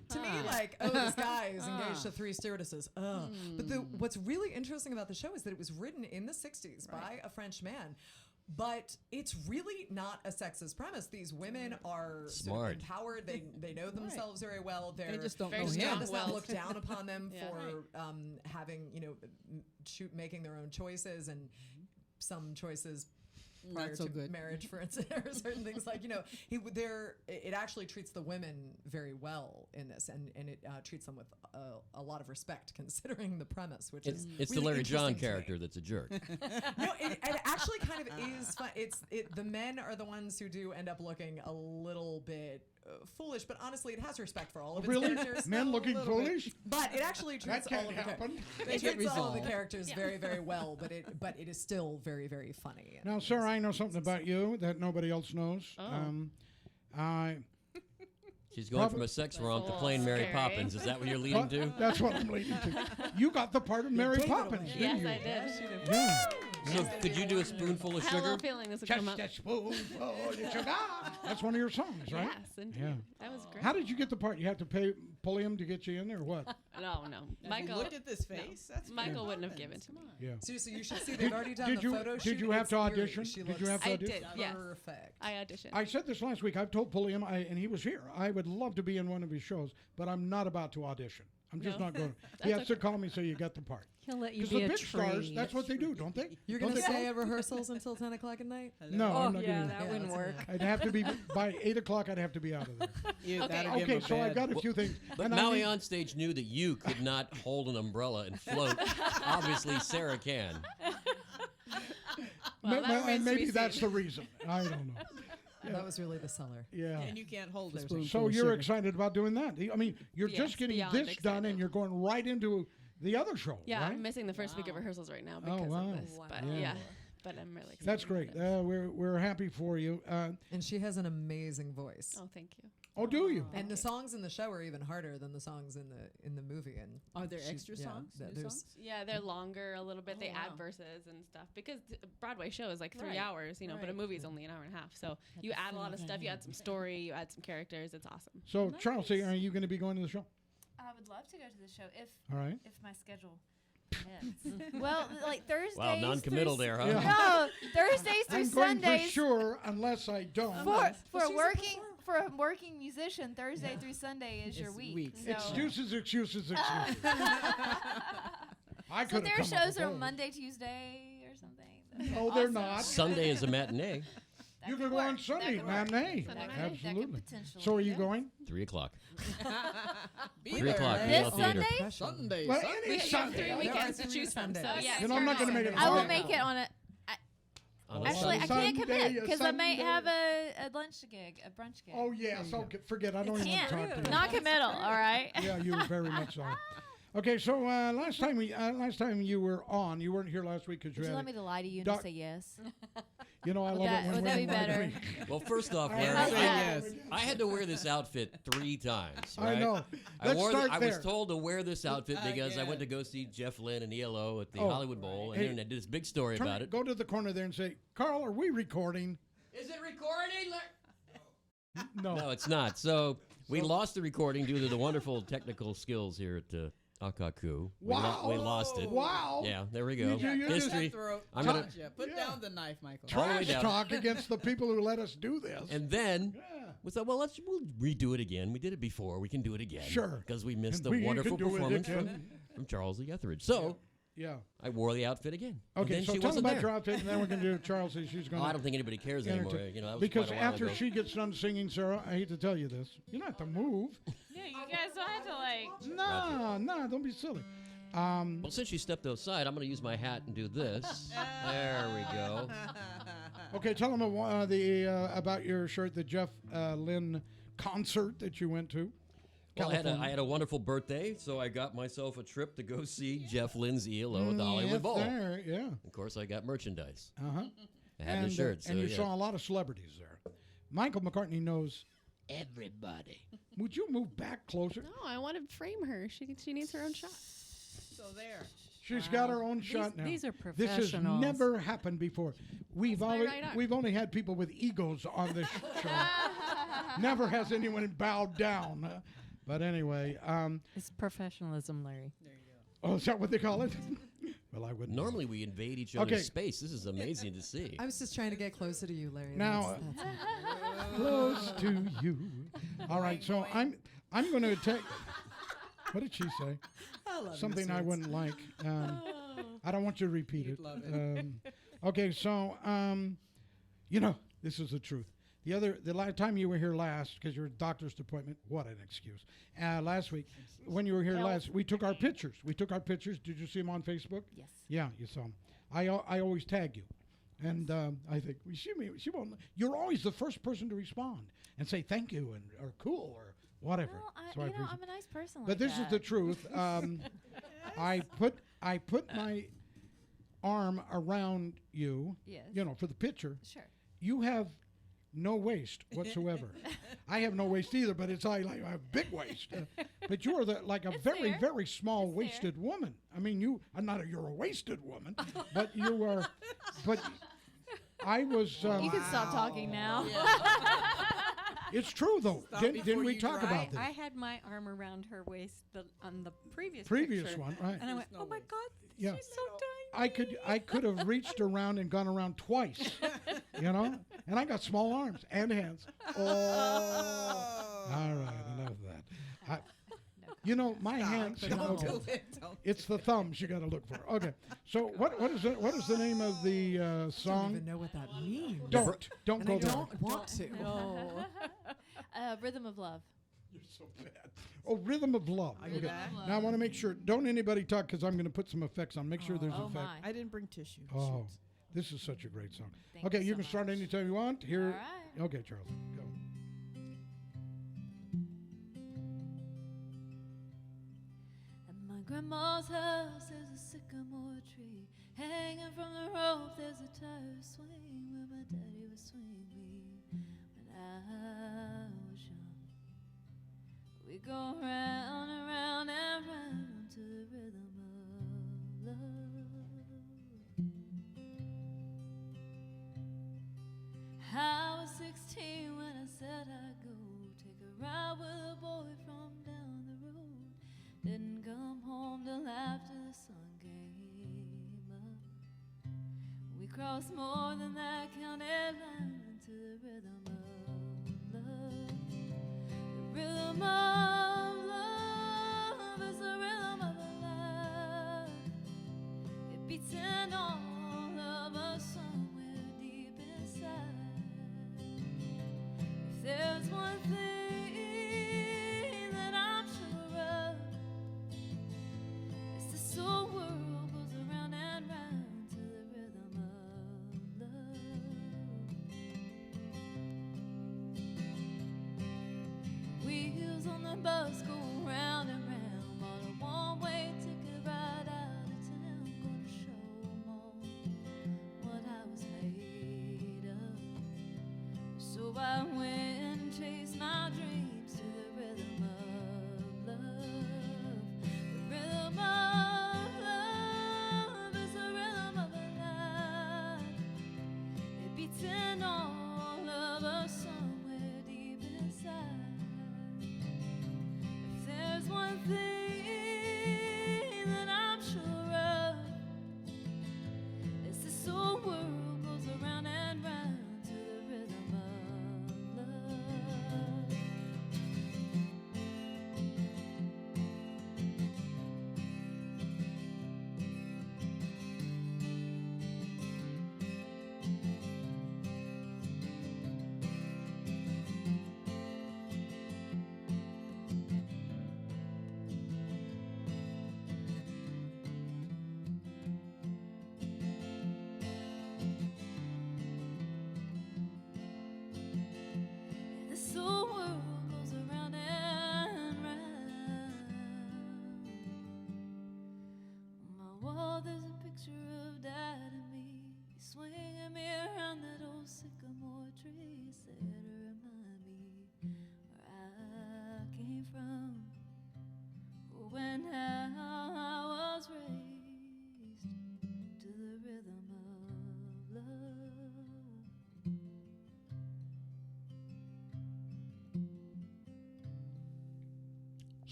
To me, like, oh, this guy is engaged to 3 stewardesses. But what's really interesting about the show is that it was written in the 60s by a French man But it's really not a sexist premise. These women are Smart. empowered. They know themselves very well. They just don't know God him. does not look down upon them Yeah. for having making their own choices and some choices prior Not so to good. marriage, for instance, or certain things like it actually treats the women very well in this, and it treats them with a lot of respect considering the premise, which is It's really the Larry John interesting to me. character that's a jerk. No, it actually kind of is fun. The men are the ones who do end up looking a little bit foolish, but honestly, it has respect for all of its Really? characters. Men looking A little bit. foolish? But it actually treats That all of can't the happen. They it get treats all of the resolved. characters very, very well. But it is still very, very funny. Now, Sarah, I know something about you that nobody else knows. I She's going from a sex romp to playing Mary Scary. Poppins. Is that what you're leading to? That's what I'm leading to. You got the part of Mary gave it Poppins, away. didn't Yes, you? I did. Yeah. So could you do a spoonful of I had a sugar? little feeling this would come Just up. a spoonful of sugar. That's one of your songs, right? Yes, indeed. Yeah. That was great. How did you get the part? You had to pay Pulliam to get you in, or what? No. Michael. Look at this face. That's Michael wouldn't have Poppins. given to me. Yeah. Seriously, you should see. They've already done did the you- photo did shoot. you have It's to eerie. audition? She Did you looks have to I audition? did, yes. Perfect. I auditioned. I said this last week. I've told Pulliam, and he was here. I would love to be in one of his shows, but I'm not about to audition. I'm just No? not going. He has to call me so you get the part. He'll let you Because be the a big tree. stars, that's what they do, don't they? You're Don't gonna they stay call- at rehearsals until 10 o'clock at night? No, Oh, I'm not yeah, going that to. wouldn't that's work. I'd have to be by 8 o'clock. I'd have to be out of there. You, Okay. that'll give Okay, him a so I bad- got a few things. But and I Maui need- on stage knew that you could not hold an umbrella and float. Obviously, Sarah can. Well, that and remains to maybe be that's seen. the reason. I don't know. That was really the seller. Yeah. And you can't hold a There's a- spoonful So of you're sugar. excited about doing that? I mean, you're Yes, just getting beyond this done, excited. and you're going right into the other show. Yeah, right? I'm missing the first week of rehearsals right now Oh, because wow. of this. But Yeah. yeah, but I'm really excited. That's great. We're happy for you. And she has an amazing voice. Oh, thank you. Oh, do you? And the songs in the show are even harder than the songs in the movie. And Are there she- extra yeah, songs? th- New there's- songs? Yeah, they're longer a little bit. They Oh, add wow. verses and stuff because a Broadway show is like 3 Right. hours, but a Right. movie is only an hour and a half. So you add a lot of stuff. You add some story. You add some characters. It's awesome. So, Charlsey, are you going to be going to the show? I would love to go to the show if All right. if my schedule permits. Well, like Thursdays. Wow, non-committal through there, huh? Yeah. No, Thursdays through I'm going for Sundays. sure unless I don't. For a working musician, Thursday through Sunday is your It's week. weeks. So, Excuses, excuses, excuses. I so could their have come up shows with are those. Monday, Tuesday, or something. No, they're not. Sunday is a matinee. You can go on Sunday, matinee. Absolutely. So are you going? 3 o'clock. Be 3 there. o'clock. This Yale Theater. Sunday? Sunday. Well, Sunday. any You have Sunday. 3 weekends to choose from. So Sundays. yes, Then I'm not turn going to on. make it. I will hard. make it on a. On a Actually, I Sunday. can't commit because I may Sunday. have a lunch gig, a brunch gig. Oh, yes. Okay, forget. I don't even want to talk to you. Not committal, all right? Yeah, you were very much so. Okay, so last time you were on, you weren't here last week because you Would you had. let me to lie to you and doc- just say yes? You know, I Would love that- it when would that women be lie to better? me. Well, first off, I Larry, How's Say that? yes. I had to wear this outfit 3 times. I right? know. I Let's wore start I there. was told to wear this outfit because I Again. went to go see Jeff Lynne and ELO at the Oh. Hollywood Bowl, and Hey, then I did this big story Turn- about it. Go to the corner there and say, Carl, are we recording? Is it recording? No. No, it's not. So we lost the recording due to the wonderful technical skills here at Akaku. Wow. We lost it. Wow. Yeah, there we go. You just- History. Throat. I'm gonna- Gotcha. Put down the knife, Michael. All the way Trash down. talk against the people who let us do this. And then Yeah. we thought, well, we'll redo it again. We did it before. We can do it again. Sure. Because we missed And the we can wonderful do it performance again. from Charlsey Etheridge. So Yeah. I wore the outfit again. And Okay, then so she tell wasn't about there. your outfit, and then we're going to do Charlesy. She's going Oh, I don't think anybody cares anymore. You know, that was because quite a while after ago. she gets done singing, Sarah, I hate to tell you this, you don't have to move. Yeah, you guys don't have to like. No, don't be silly. Well, since she stepped outside, I'm going to use my hat and do this. There we go. Okay, tell them about your shirt, the Jeff Lynne concert that you went to. Well, I California. had a wonderful birthday, so I got myself a trip to go see Jeff Lynne's ELO at the Hollywood Yes, Bowl. there, yeah. Of course, I got merchandise. Uh-huh. I had the shirt. and so you yeah. saw a lot of celebrities there. Michael McCartney knows everybody. Would you move back closer? No, I want to frame her. She needs her own shot. So there. She's got her own shot now. These are This has professionals. never happened before. We've my always right arm. we've only had people with egos on this show. Never has anyone bowed down. But anyway, It's professionalism, Larry. There you go. oh, is that what they call it? Well, I wouldn't. Normally we invade each other's Okay. space. This is amazing to see. I was just trying to get closer to you, Larry. Now, That's it. close to you. All right, so I'm going to take. What did she say? I love you, Something I Sweets. wouldn't like. I don't want you to repeat You'd it. love it. Okay, so this is the truth. The last time you were here last, because your doctor's appointment, what an excuse. Last week, when you were here last, we took our pictures. Did you see them on Facebook? Yes. Yeah, you saw them. I always tag you. And I think, she won't. You're always the first person to respond and say thank you or cool or whatever. Well, So I appreciate I'm a nice person. But this is the truth. I put my arm around you, Yes. for the picture. Sure. You have no waist whatsoever. I have no waist either, but it's like I have big waist. But you are like a very, very small waisted woman. I mean, you're a wasted woman, but you are. But I was. You can stop talking now. It's true though. Didn't we talk about this? I had my arm around her waist on the previous picture, one, right? And I went, "Oh my God, Yeah. she's so tiny." I could have reached around and gone around twice, and I got small arms and hands. Oh, all right, enough of that. My hands. Don't okay. do it. Don't It's the thumbs you got to look for. Okay, so what is it? What is the name of the I don't song? even know what that means. Don't And go I there. don't want to. No. Rhythm of Love. You're so bad. Oh, Rhythm of Love. Are you Okay. back? Now I want to make sure. Don't anybody talk because I'm going to put some effects on. Make sure there's Oh, effects. my. I didn't bring tissue. Oh, this is such a great song. Thank Okay, you you so can start much. anytime you want. Here. All right. Okay, Charles. Go. At my grandma's house, there's a sycamore tree. Hanging from the rope, there's a tire swing where my daddy would swing me when I was young. We go round and round and round to the rhythm of love. I was 16 when I said I'd go take a ride with a boy from down the road. Didn't come home till after the sun came up. We crossed more than that county line to the rhythm of love. The rhythm of love is the rhythm of a life. It beats in all of us somewhere deep inside. If there's one thing that I'm sure of, it's this whole world goes around and round to the rhythm of love. Wheels on the bus go round and round, bought a one-way ticket right out of town. Gonna show 'em all what I was made of. So I went and chased my dreams to the rhythm of love. The rhythm of love is the rhythm of a life. It beats in all of us somewhere deep inside. If there's one thing that I'm sure of, it's this whole world goes around and round to the rhythm of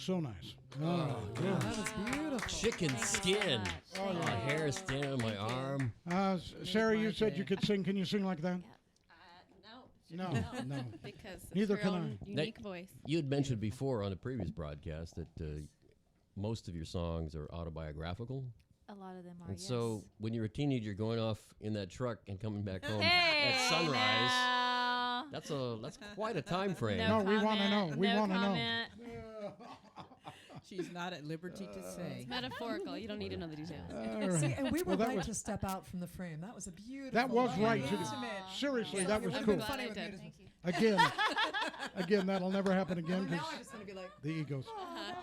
so nice. Oh, yeah. That was beautiful. Chicken skin. Oh, yeah. My hair is standing on my arm. Sarah, you said you could sing. Can you sing like that? No. No. Because it's Neither your can own I. unique voice. You had mentioned before on a previous broadcast that most of your songs are autobiographical. A lot of them are. And yes. so when you're a teenager going off in that truck and coming back home Hey, at sunrise, now. that's quite a time frame. No, we want to know. We want to know. She's not at liberty to say. It's metaphorical. You don't need to know the details. All See, right. and we were Well, that right was- to step out from the frame. That was a beautiful. That was right. intimate. Seriously, Yeah, that was it cool. been funny with me to- Again, that'll never happen again Now because I just want to be like, the egos.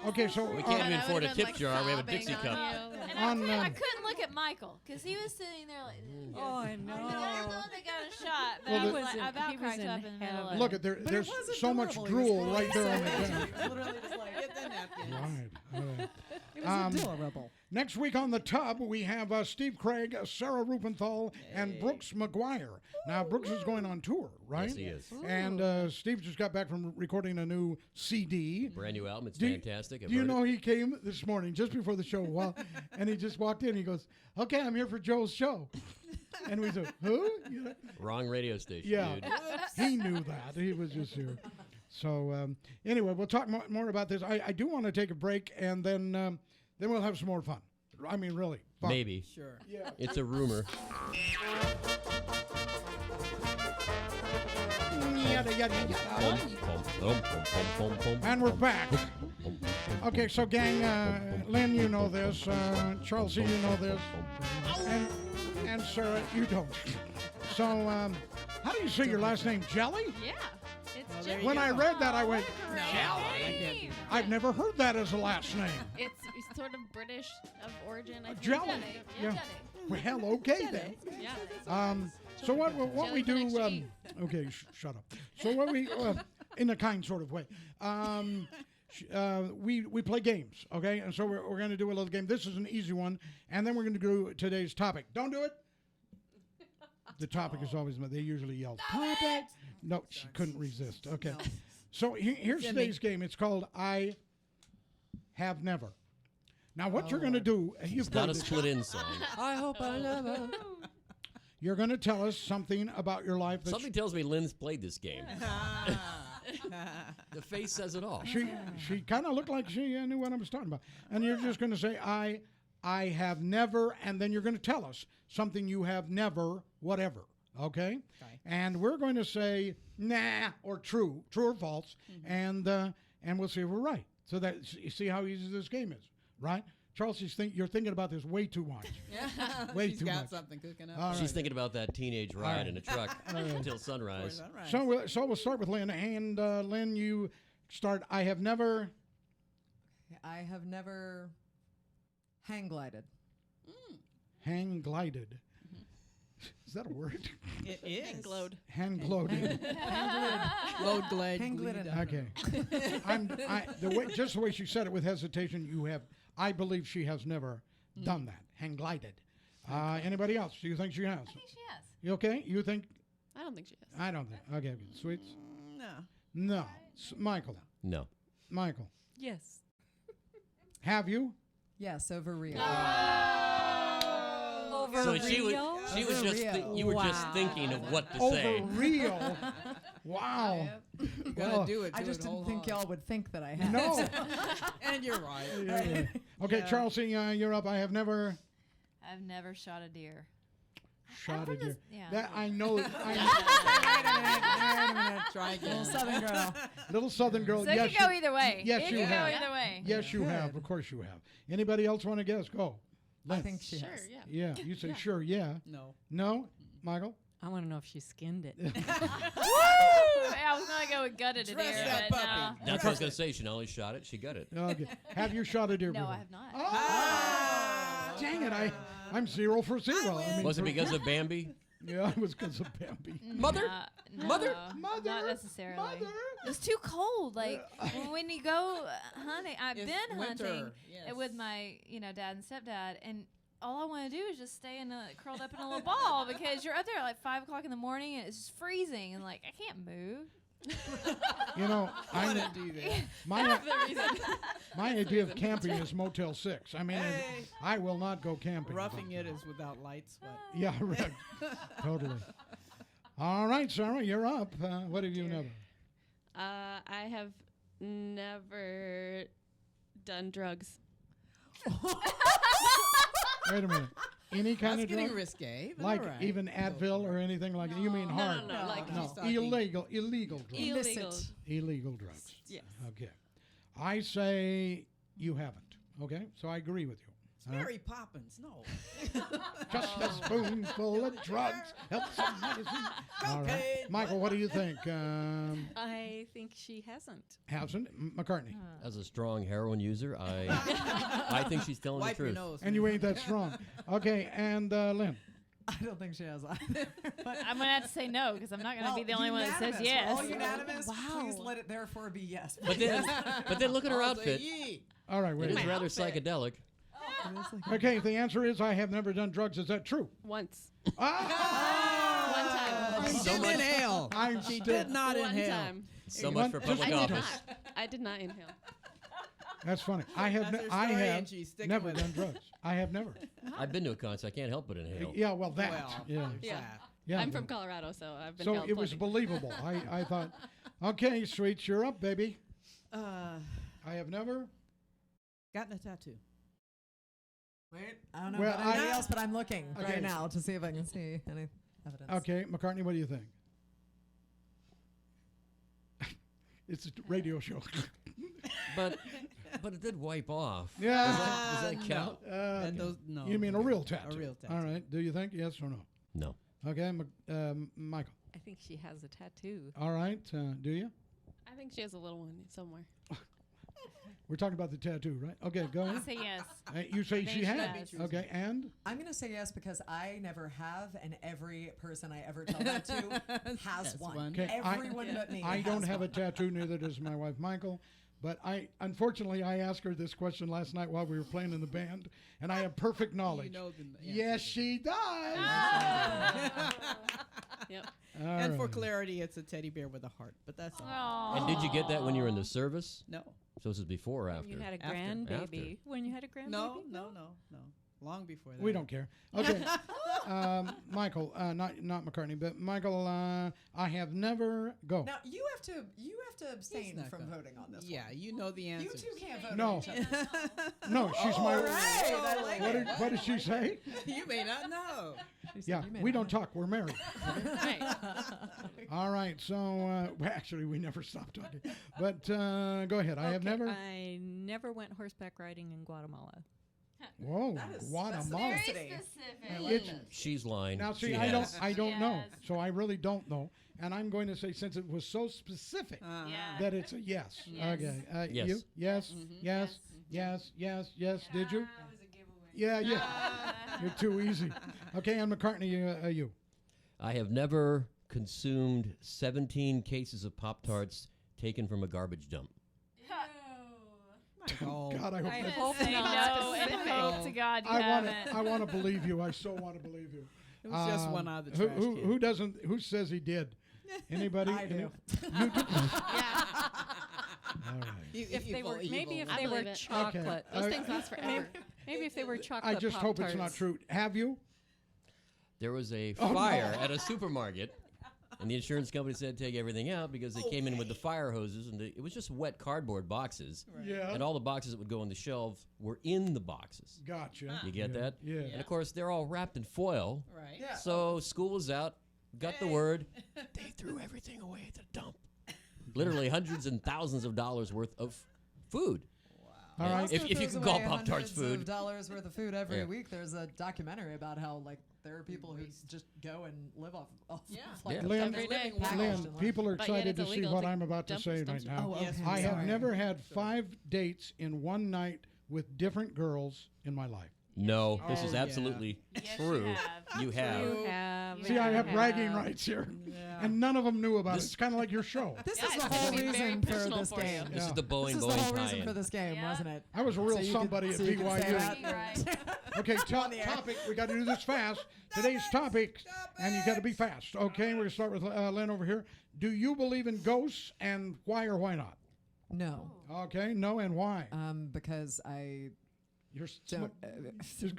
Okay, so We can't even afford a tip jar. We have a Dixie cup. And On, I couldn't look at Michael because he was sitting there like. oh, I know. I was the one that got a shot. But Well, I was the- like, I about cracked up in the middle of Look it. at there. But it There's was so much adorable. He was drool right there on the flowing. ground. Literally just like, Get the napkins. Right. All right. it was adorable. Next week on the Tub, we have Steve Craig, Sarah Rupenthal, and Brooks McGuire. Now, Brooks is going on tour, right? Yes, he is. And Steve just got back from recording a new CD. Brand new album. It's Do you- fantastic. I've Do you heard know it. he came this morning just before the show, and he just walked in. He goes, "Okay, I'm here for Joe's show," and we said, "Who?" You know? Wrong radio station, Yeah, dude. he knew that. He was just here. So anyway, we'll talk more about this. I do want to take a break, and then we'll have some more fun. I mean, really fun. Maybe. Sure. Yeah. It's a rumor. Yada, yada, yada. And And we're back. Okay, so gang, Lynn, you know this. Charlsey, you know this. And Sarah, you don't. So, how do you say your last name? Jelley? Yeah. It's there just you When I read that, I went, Jelley. I've never heard that as a last name. It's sort of British of origin. I think. Jelley. Yeah. Yeah. Well, okay then. Yeah. So what we Jelly's do? an extra E. Okay, shut up. So what we, in a kind sort of way, we play games. Okay, and so we're going to do a little game. This is an easy one, and then we're going to do today's topic. Don't do it. The topic is always they usually yell topic. No, she couldn't resist. Okay, so here's today's game. It's called I Have Never. Now what you're going to do? You've It's not played a this. split-in song. I hope I never. You're going to tell us something about your life. That Something tells me Lynn's played this game. The face says it all. she kind of looked like she knew what I was talking about. And you're just going to say, I have never, and then you're going to tell us something you have never, whatever. Okay? And we're going to say, nah, or true or false, and we'll see if we're right. So that you see how easy this game is, right? Charles, you're thinking about this way too much. Way She's too got much. something cooking up. All right. She's thinking about that teenage ride right. in a truck until sunrise. So we'll start with Lynn. And Lynn, you start. I have never. Hang glided. Hang glided. Is that a word? It is. Hang glowed. Hang glided. Load glide. Hang glided. Okay. Just the way she said it with hesitation, I believe she has never done that. Hang glided. Anybody else? Do you think she has? I think she has. You okay? You think? I don't think she is. I don't think. Okay. Sweets? No. No. Michael. No. Michael. Yes. Have you? Yes, over real. Over So she was just you were just thinking of what to say. Over real. Wow. Gotta do it. I do just it didn't whole think hog. y'all would think that I had. No. And you're right. Yeah. Okay, Yeah. Charlsey, you're up. I have never I've never shot a deer. shot a deer. Yeah. That I know. Wait a minute. Try again. Little Southern girl. Little Southern girl. So yes, it could go either way. Yes, it you could have. go either way. Yes, you have. Of course, you have. Anybody else want to guess? Go. I Lynn. think she Sure, has. yeah. Yeah, you say sure. Yeah. No. No, Michael. I want to know if she skinned it. Woo! I was gonna go with gutted a deer, Dress that but puppy. That's what I was going to say. She not only shot it, she got it. Okay. Have you shot a deer no, before? I have not. Oh, dang it! I'm 0 for 0. I mean, Was it because of Bambi? Yeah, it was because of Bambi. Mother? No, Mother? not necessarily. Mother? It's too cold. Like when you go hunting, I've It's been winter, hunting yes. with my dad and stepdad, and all I want to do is just stay curled up in a little ball because you're up there at like 5 o'clock in the morning and it's just freezing and like I can't move. You know, I wouldn't do that. My, That's the reason. my idea of camping is Motel 6. I mean, I will not go camping. Roughing it is without lights, but Yeah, right. Totally. All right, Sarah, you're up. What have you never? I have never done drugs. Wait a minute. Any kind That's of getting drug? risque, but Like all right. even Advil or anything like that? You mean No, hard? no, like no. he's talking- Illegal drugs. Illegal. Illegal drugs. Yes. Okay. I say you haven't. Okay? So I agree with you. It's Mary Poppins. No. Just a spoonful of drugs. Help somebody. All right. Cocaine. Michael, what do you think? I think she hasn't. Hasn't? McCartney. As a strong heroin user, I think she's telling Wipe the your truth. nose. And you ain't that strong. Okay, and Lynn. I don't think she has either. But I'm gonna have to say no because I'm not gonna be the only one that says unanimous. yes. We're all unanimous. Wow. Please let it therefore be yes. But then look at her I'll say outfit. yee. All right, wait It a is minute. rather psychedelic. Okay, the answer is I have never done drugs. Is that true? Once. Ah! One time. She didn't inhale. I'm She still- did not One inhale. time. So One- much for just public I one did office. not. I did not inhale. That's funny. I have That's her I story, have and she's sticking never with done it. drugs. I have never. I've been to a concert. I can't help but inhale. Yeah, well that. Well, yeah. Yeah. Yeah. I'm from Colorado, so I've been So held it was plenty. believable. I thought, okay, Sweets, you're up, baby. I have never. Gotten a tattoo. Wait, I don't know Well, about anybody else, but I'm looking Okay. right now to see if I can see any evidence. Okay, McCartney, what do you think? It's a radio show. But it did wipe off. Yeah. Does that count? And those, no. You mean a real tattoo? A real tattoo. All right. Do you think yes or no? No. Okay, Michael. I think she has a tattoo. All right. Do you? I think she has a little one somewhere. We're talking about the tattoo, right? Okay, go I ahead. say yes. You say think she she has. has. Okay, and I'm going to say yes because I never have, and every person I ever tell that to has one. Okay, Everyone but me. I don't has have one. a tattoo, neither does my wife, Michael. But unfortunately, I asked her this question last night while we were playing in the band, and I have perfect knowledge. know the Yes, she does. Yep. All And for right. clarity, it's a teddy bear with a heart, but that's all. And did you get that when you were in the service? No. So this is before or after? You had a After. grandbaby. When you had a grandbaby? No. Long before that. We don't care. Okay, Michael, not McCartney, but Michael. I have never go. Now you have to abstain not from gonna. voting on this. Yeah, one. you know the You answer. two can't vote. No. on each other. No, she's my. All right, I like it. What did she say? You may not know. She said Yeah, you may we not don't know. talk. We're married. Right. All right. So well, actually, we never stopped talking. But go ahead. I have Okay, never. I never went horseback riding in Guatemala. Whoa, That is Guatemala. specificity. It's, She's lying. now, see, She I has. don't know. So I really don't know. And I'm going to say, since it was so specific, that it's a yes. Yes. Okay. Yes. You? Yes. Yes. Yes. Yes. Yes. Did you? Yeah. Yeah. You're too easy. Okay. And McCartney, you. I have never consumed 17 cases of Pop-Tarts taken from a garbage dump. Oh. God, I hope I that. hope say no and hope to God you haven't. I want to believe you. I so want to believe you. It was just one out of the who, trash who, can. who doesn't? Who says he did? Anybody? I do. You do? All right. If they were, maybe if I they were believe it. chocolate. Those things last forever. Maybe if they were chocolate. I just hope it's not Pop-Tarts. true. Have you? There was a Oh, no. fire at a supermarket, and the insurance company said take everything out because they came in with the fire hoses, and it was just wet cardboard boxes. Yeah. And all the boxes that would go on the shelf were in the boxes. Gotcha. You get that? Yeah. And of course, they're all wrapped in foil. Right. Yeah. So school was out, got the word. They threw everything away at the dump. Literally hundreds and thousands of dollars worth of food. All right. If you can call Pop-Tarts food. $100s worth of food every Yeah. week. There's a documentary about how there are people who just go and live off Yeah. Lynn, Every day. Lynn, people are But yet excited it's to see illegal what to I'm about to dump say stuff. right now. Oh, okay. I have Sorry. never had 5 dates in one night with different girls in my life. No, this is yeah. absolutely Yes, true. you have. You have. You have. See, I have bragging rights here. Yeah. and none of them knew about it. It's kind of like your show. This is the whole reason for this game. This is the Boeing This is Boeing the whole reason tie-in. for this game, wasn't it? I was a real So you somebody could- at so you could say BYU. that? Okay, topic. We got to do this fast. Today's topic, and you got to be fast. Okay, we're gonna start with Len over here. Do you believe in ghosts, and why or why not? No. Okay, no, and why? Because I. You're don't. Just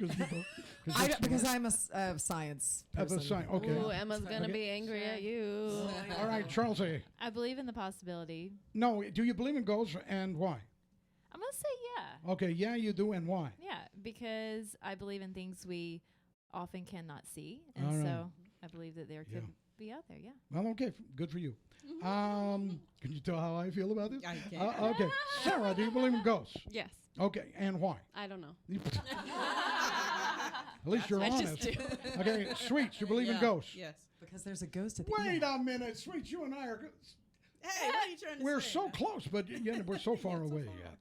because I'm a science person. Okay. Ooh, Emma's gonna be angry at you. All right, Charlsey. I believe in the possibility. No, do you believe in ghosts, and why? I'm going to say yeah. Okay, yeah, you do, and why? Yeah, because I believe in things we often cannot see. And All right. so I believe that there could be out there, yeah. Well, okay, good for you. Can you tell how I feel about this? I can. Okay, Sarah, do you believe in ghosts? Yes. Okay, and why? I don't know. At least you're I just honest. do. Okay, Sweets, you believe in ghosts? Yes. Because there's a ghost at the Wait end. a minute, Sweets, you and I are. Hey, what are you trying to We're say? so close, but we're so far away yet.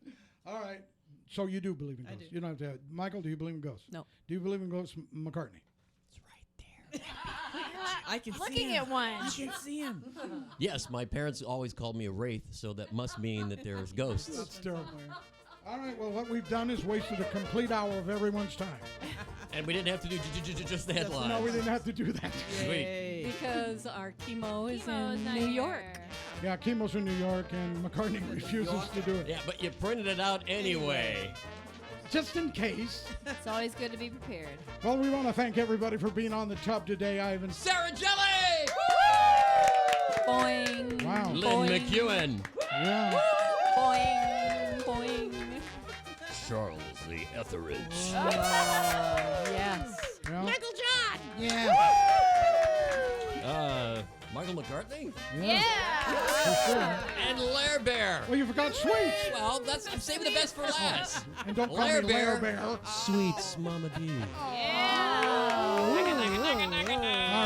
All right. So you do believe in I ghosts. do. You don't have to. Michael, do you believe in ghosts? No. Do you believe in ghosts, McCartney? I can see Looking him. at one. I can see him. Yes, my parents always called me a wraith, so that must mean that there's ghosts. That's terrible. All right. Well, what we've done is wasted a complete hour of everyone's time. And we didn't have to do just the headline. No, we didn't have to do that. Sweet. Because our chemo is Chemo's in not New here. York. Yeah, Chemo's in New York, and McCartney refuses to do it. Yeah, but you printed it out anyway. Just in case. It's always good to be prepared. Well, we want to thank everybody for being on the tub today. Ivan. Sara Jelley! Boing. Wow. Lynn McEwan. Yeah. Boing. Boing. Charlsey Etheridge. Yes. Yeah. Michael John. Yeah. Michael McCartney? Yeah. For sure. And Lair Bear. Well, you forgot Sweets. Well, I'm saving the best for last. And don't call me Lair Bear. Sweet Mama Dee. All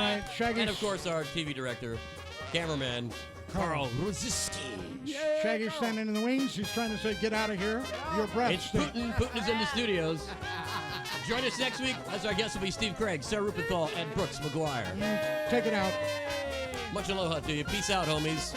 right, Shaggy. And of course, our TV director, cameraman, Carl Rozycki. Shaggy's standing in the wings. He's trying to say, get out of here. Your breath It's stinks. Putin. Putin is in the studios. Join us next week as our guests will be Steve Craig, Sarah Rubenthal, and Brooks McGuire. Take it out. Much aloha to you. Peace out, homies.